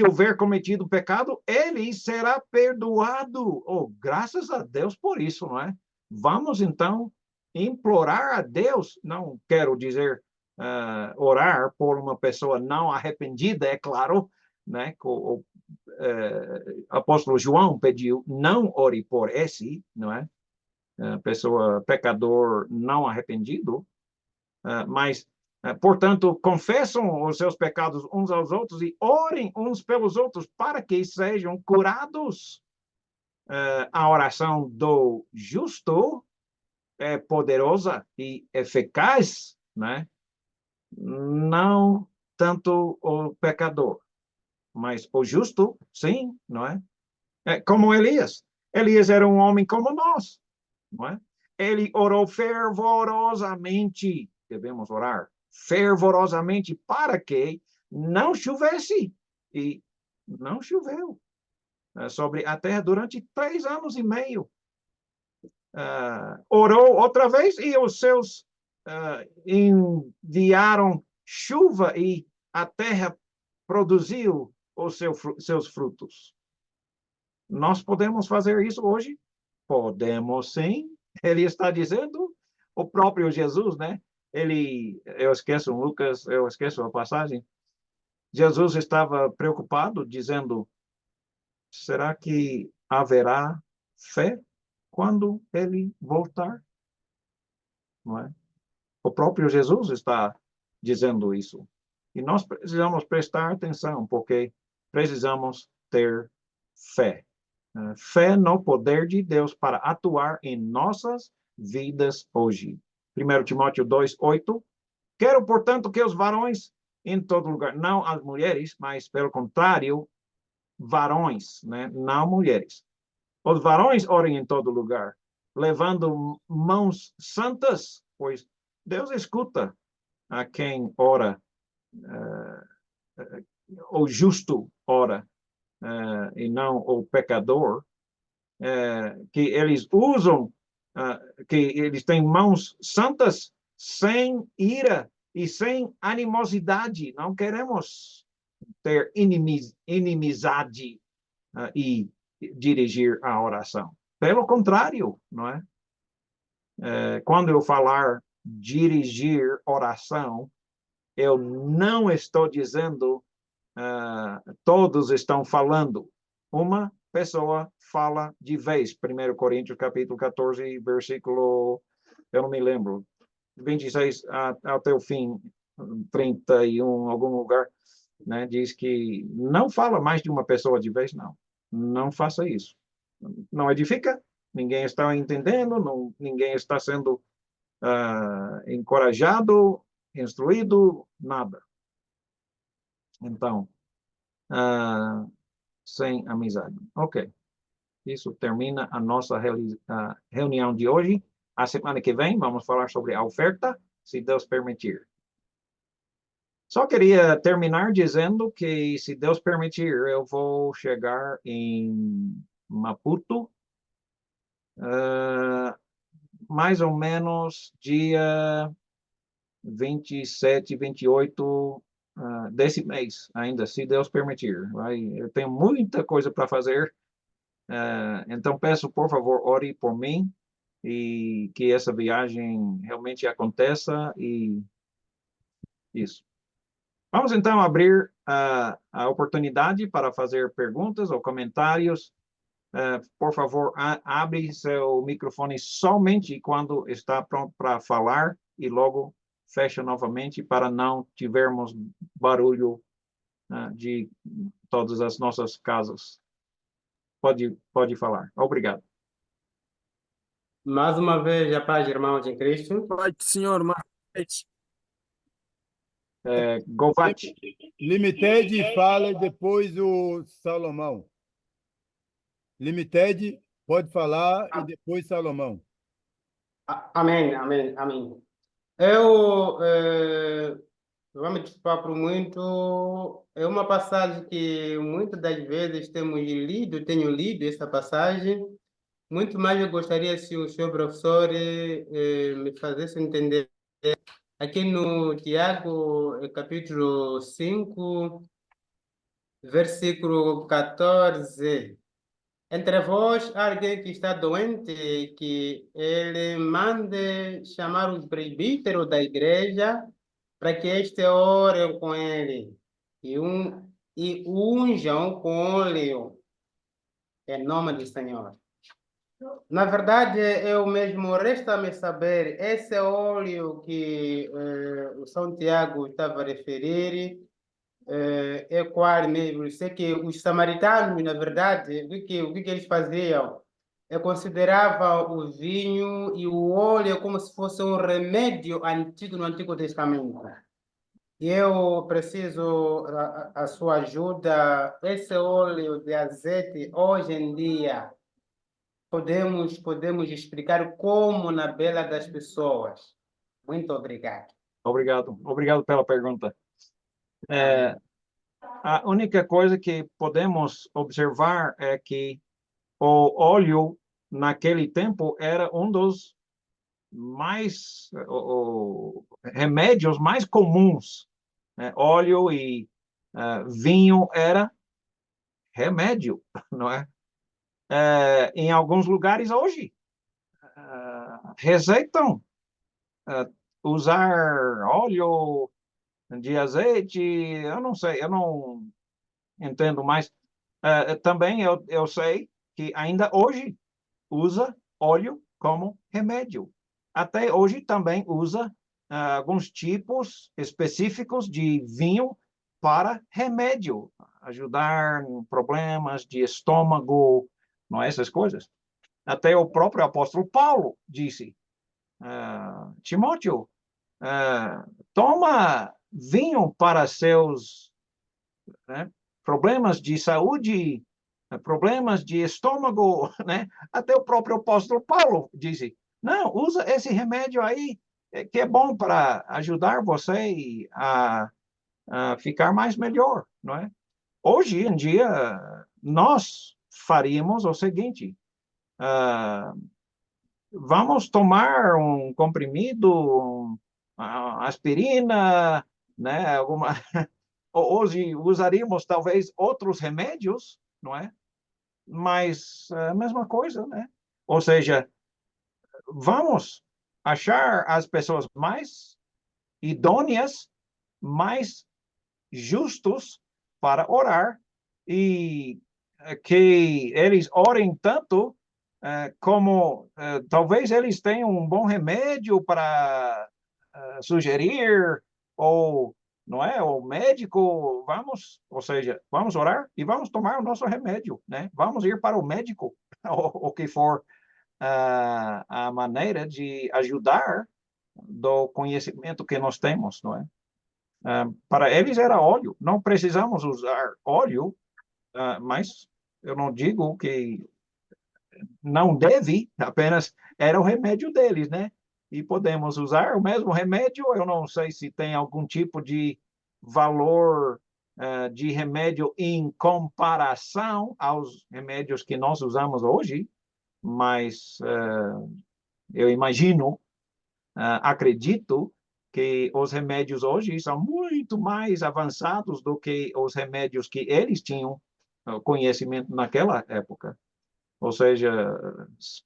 houver cometido pecado, ele será perdoado. Oh, graças a Deus por isso, não é? Vamos, então, implorar a Deus, não quero dizer orar por uma pessoa não arrependida, é claro, né? O apóstolo João pediu, não ore por esse, não é? Pessoa pecador não arrependido, mas portanto, confessam os seus pecados uns aos outros e orem uns pelos outros para que sejam curados. A oração do justo é poderosa e eficaz, né? Não tanto o pecador, mas o justo, sim, não é? Como Elias. Elias era um homem como nós, não é? Ele orou fervorosamente, devemos orar fervorosamente para que não chovesse. E não choveu sobre a terra durante 3 anos e meio. Orou outra vez e os seus enviaram chuva e a terra produziu os seus frutos. Nós podemos fazer isso hoje? Podemos, sim. Ele está dizendo, o próprio Jesus, né? Eu esqueço Lucas, eu esqueço a passagem. Jesus estava preocupado, dizendo, será que haverá fé quando ele voltar? Não é? O próprio Jesus está dizendo isso. E nós precisamos prestar atenção, porque precisamos ter fé. Fé no poder de Deus para atuar em nossas vidas hoje. 1 Timóteo 2:8. Quero, portanto, que os varões em todo lugar, não as mulheres, mas, pelo contrário, varões, né? Não mulheres. Os varões orem em todo lugar, levando mãos santas, pois Deus escuta a quem ora, o justo ora, e não o pecador, que eles usam, que eles têm mãos santas sem ira e sem animosidade. Não queremos ter inimizade e dirigir a oração. Pelo contrário, não é? Quando eu falar dirigir oração, eu não estou dizendo todos estão falando. Uma pessoa fala de vez. 1 Coríntios capítulo 14, versículo eu não me lembro, 26 até o fim, 31, algum lugar, né, diz que não fala mais de uma pessoa de vez, não. Não faça isso. Não edifica, ninguém está entendendo, não, ninguém está sendo encorajado, instruído, nada. Então, sem amizade. Ok. Isso termina a nossa reunião de hoje. A semana que vem vamos falar sobre a oferta, se Deus permitir. Só queria terminar dizendo que, se Deus permitir, eu vou chegar em Maputo, mais ou menos dia 27, 28 desse mês, ainda, se Deus permitir. Eu tenho muita coisa para fazer, então peço, por favor, ore por mim e que essa viagem realmente aconteça e isso. Vamos então abrir a oportunidade para fazer perguntas ou comentários. Por favor, abre seu microfone somente quando está pronto para falar e logo fecha novamente para não tivermos barulho de todas as nossas casas. Pode falar. Obrigado. Mais uma vez, a paz, irmãos em Cristo. Pode, senhor, mas Govati. Limited fala e depois o Salomão. Limited pode falar e depois Salomão. Amém, amém, amém. Eu vou me desculpar por muito. É uma passagem que muitas das vezes tenho lido essa passagem. Muito mais eu gostaria se o senhor professor me fizesse entender. Aqui no Tiago, capítulo 5, versículo 14. Entre vós, alguém que está doente, que ele mande chamar os presbíteros da igreja para que este ore com ele e unjam com óleo em nome do Senhor. Na verdade, eu mesmo resta-me saber, esse óleo que o São Tiago estava a referir, é qual mesmo? Eu sei que os samaritanos, na verdade, o que eles faziam? Consideravam o vinho e o óleo como se fosse um remédio antigo no Antigo Testamento. E eu preciso a sua ajuda. Esse óleo de azeite, hoje em dia, podemos explicar como na bela das pessoas. Muito obrigado. Obrigado pela pergunta. A única coisa que podemos observar é que o óleo, naquele tempo, era um dos remédios mais comuns. Óleo e vinho era remédio, não é? Em alguns lugares hoje, receitam usar óleo de azeite, eu não sei, eu não entendo mais. Também eu sei que ainda hoje usa óleo como remédio. Até hoje também usa alguns tipos específicos de vinho para remédio, ajudar em problemas de estômago, não é, essas coisas. Até o próprio apóstolo Paulo disse, Timóteo, toma vinho para seus problemas de saúde, problemas de estômago, né? Até o próprio apóstolo Paulo disse, não, usa esse remédio aí, que é bom para ajudar você a ficar mais melhor, não é? Hoje em dia, nós faríamos o seguinte, vamos tomar um comprimido, aspirina, né? Hoje usaríamos talvez outros remédios, não é? Mas a mesma coisa, né? Ou seja, vamos achar as pessoas mais idôneas, mais justos para orar e que eles orem tanto como talvez eles tenham um bom remédio para sugerir, ou não é? O médico, vamos, ou seja, vamos orar e vamos tomar o nosso remédio, né? Vamos ir para o médico, o que for a maneira de ajudar do conhecimento que nós temos, não é? Para eles era óleo, não precisamos usar óleo, mas eu não digo que não deve, apenas era o remédio deles, né? E podemos usar o mesmo remédio, eu não sei se tem algum tipo de valor de remédio em comparação aos remédios que nós usamos hoje, mas eu imagino, acredito que os remédios hoje são muito mais avançados do que os remédios que eles tinham conhecimento naquela época. Ou seja,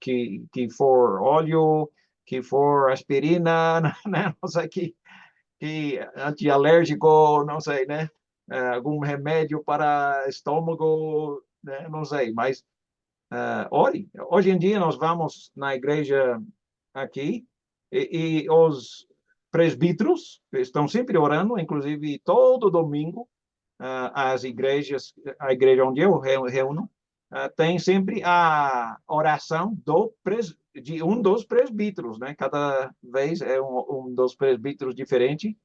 que for óleo, que for aspirina, né? Não sei, que antialérgico, não sei, né? Algum remédio para estômago, né? Não sei, mas ore. Hoje em dia nós vamos na igreja aqui e os presbíteros estão sempre orando, inclusive todo domingo, as igrejas, a igreja onde eu reúno, tem sempre a oração de um dos presbíteros, né? Cada vez é um dos presbíteros diferente,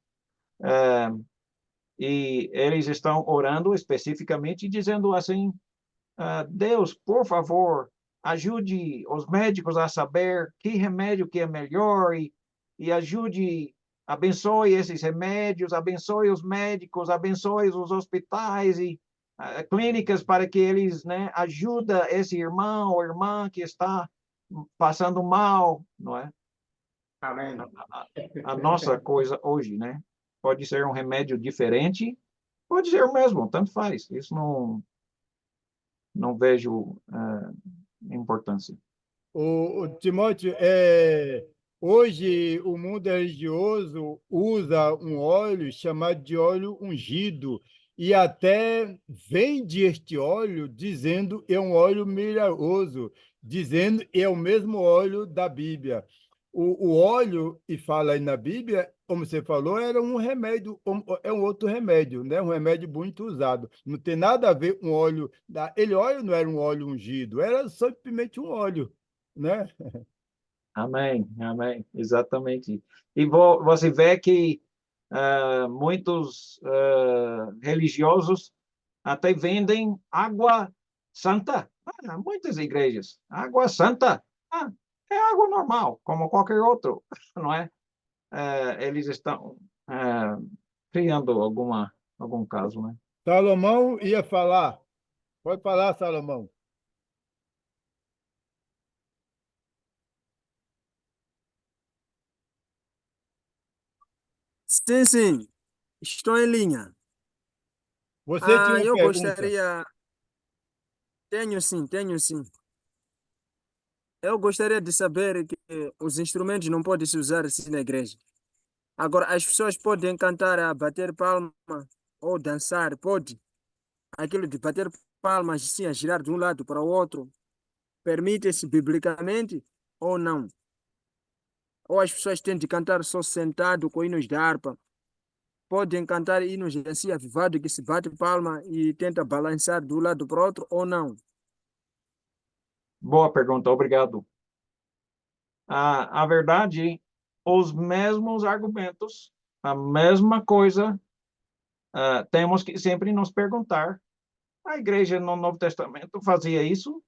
e eles estão orando especificamente dizendo assim: Deus, por favor, ajude os médicos a saber que remédio que é melhor e ajude, abençoe esses remédios, abençoe os médicos, abençoe os hospitais e clínicas para que eles, né, ajudem esse irmão ou irmã que está passando mal, não é? Amém. A nossa coisa hoje, né? Pode ser um remédio diferente, pode ser o mesmo, tanto faz. Isso não vejo importância. O Timóteo, hoje o mundo religioso usa um óleo chamado de óleo ungido e até vende este óleo dizendo é um óleo milagroso, dizendo é o mesmo óleo da Bíblia. O óleo, e fala aí na Bíblia, como você falou, era um remédio, é um outro remédio, né? Um remédio muito usado. Não tem nada a ver com óleo. Ele óleo não era um óleo ungido, era simplesmente um óleo, né? Amém, amém, exatamente. E você vê que muitos religiosos até vendem água santa. Muitas igrejas. Água santa. É água normal, como qualquer outro, não é? Eles estão criando algum caso, né? Salomão ia falar. Pode falar, Salomão. Sim, sim, estou em linha. Você tinha uma Eu pergunta. gostaria, tenho sim. Eu gostaria de saber que os instrumentos não podem se usar assim na igreja. Agora, as pessoas podem cantar, a bater palma ou dançar, pode. Aquilo de bater palmas, sim, a girar de um lado para o outro, permite-se biblicamente ou não? Ou as pessoas têm de cantar só sentado com hinos de harpa? Podem cantar hinos assim avivado que se bate palma e tenta balançar de um lado para o outro ou não? Boa pergunta, obrigado. A verdade, os mesmos argumentos, a mesma coisa, temos que sempre nos perguntar: a igreja no Novo Testamento fazia isso?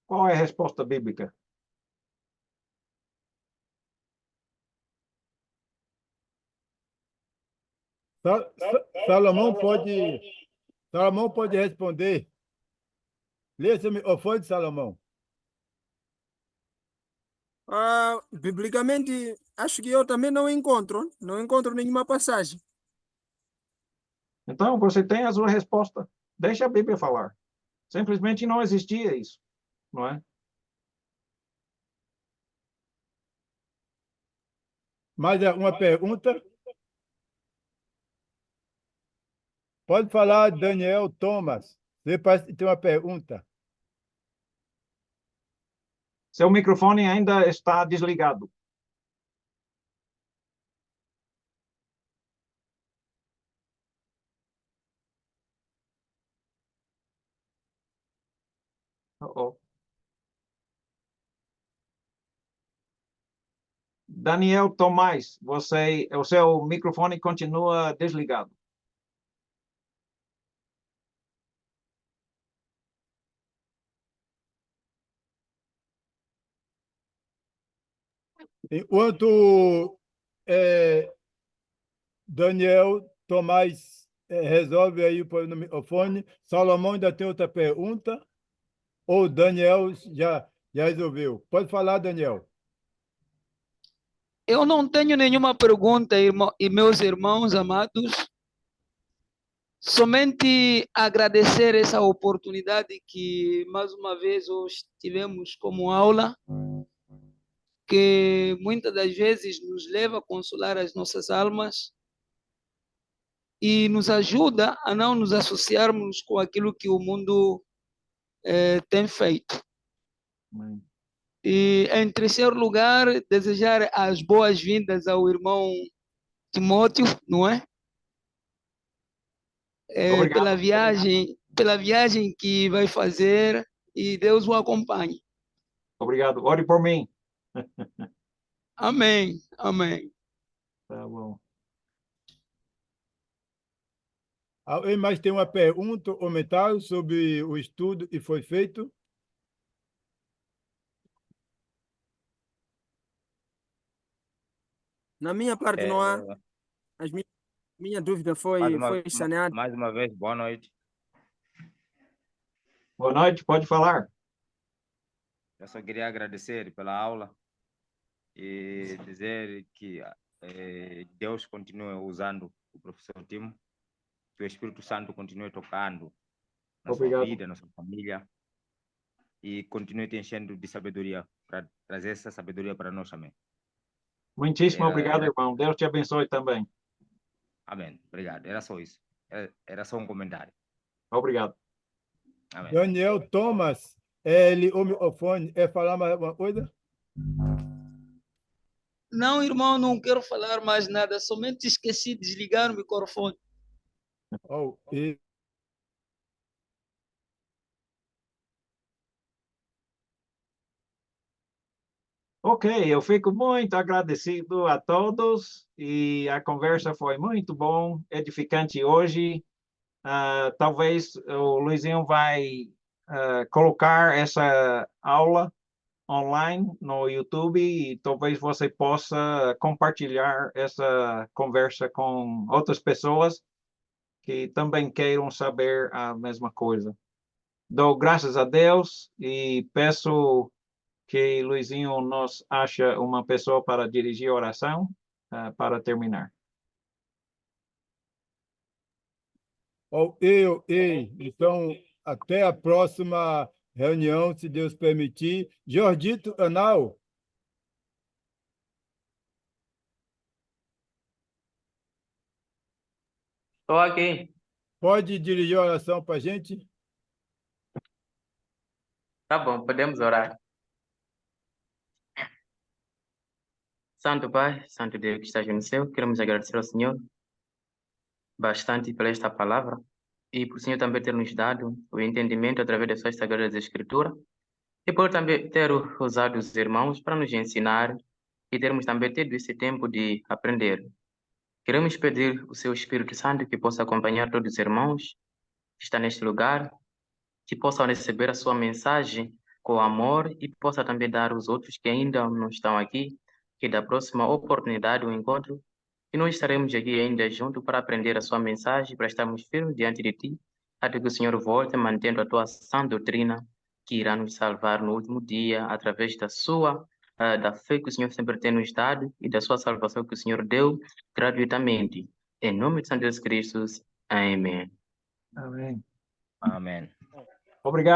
Qual é a resposta bíblica? Salomão pode responder. Lê esse microfone, Salomão. Biblicamente, acho que eu também não encontro nenhuma passagem. Então, você tem a sua resposta. Deixa a Bíblia falar. Simplesmente não existia isso, não é? Mais uma pergunta? Pode falar, Daniel Thomas. Você parece que tem uma pergunta. Seu microfone ainda está desligado. Uh-oh. Daniel Tomás, o seu microfone continua desligado. Enquanto Daniel Tomás resolve aí pôr no microfone, Salomão ainda tem outra pergunta? Ou Daniel já resolveu? Pode falar, Daniel. Eu não tenho nenhuma pergunta, irmão, e meus irmãos amados. Somente agradecer essa oportunidade que mais uma vez hoje tivemos como aula, que muitas das vezes nos leva a consolar as nossas almas e nos ajuda a não nos associarmos com aquilo que o mundo tem feito. E, em terceiro lugar, desejar as boas-vindas ao irmão Timóteo, não é? Pela viagem que vai fazer, e Deus o acompanhe. Obrigado. Ore por mim. Amém. Amém. Tá bom. Alguém mais tem uma pergunta ou comentário sobre o estudo que foi feito? Na minha parte não há. Minha dúvida foi saneada. Mais uma vez, boa noite. Boa noite, pode falar. Eu só queria agradecer pela aula e dizer que Deus continue usando o professor Timo, que o Espírito Santo continue tocando na sua vida, na sua família, e continue te enchendo de sabedoria, para trazer essa sabedoria para nós também. Muitíssimo obrigado, irmão. Deus te abençoe também. Amém. Obrigado. Era só isso. Era só um comentário. Obrigado. Amém. Daniel Thomas, ele, o microfone, falar mais alguma coisa? Não, irmão, não quero falar mais nada. Somente esqueci de desligar o microfone. Ok, eu fico muito agradecido a todos e a conversa foi muito bom, edificante hoje. Talvez o Luizinho vai colocar essa aula online no YouTube e talvez você possa compartilhar essa conversa com outras pessoas que também queiram saber a mesma coisa. Dou graças a Deus e peço que Luizinho nos acha uma pessoa para dirigir a oração para terminar. Então, até a próxima reunião, se Deus permitir. Jordito Anal. Estou aqui. Pode dirigir a oração para a gente? Tá bom, podemos orar. Santo Pai, Santo Deus que estás no céu, queremos agradecer ao Senhor bastante por esta palavra e por o Senhor também ter nos dado o entendimento através das suas sagradas escrituras e por também ter usado os irmãos para nos ensinar e termos também tido esse tempo de aprender. Queremos pedir o seu Espírito Santo que possa acompanhar todos os irmãos que estão neste lugar, que possam receber a sua mensagem com amor e possa também dar aos outros que ainda não estão aqui, que da próxima oportunidade, o encontro, e nós estaremos aqui ainda juntos para aprender a sua mensagem, para estarmos firmes diante de ti, até que o Senhor volte, mantendo a tua sã doutrina, que irá nos salvar no último dia, através da fé que o Senhor sempre tem nos dado e da sua salvação que o Senhor deu gratuitamente. Em nome de Santo Jesus Cristo, amém. Amém. Amém. Obrigado.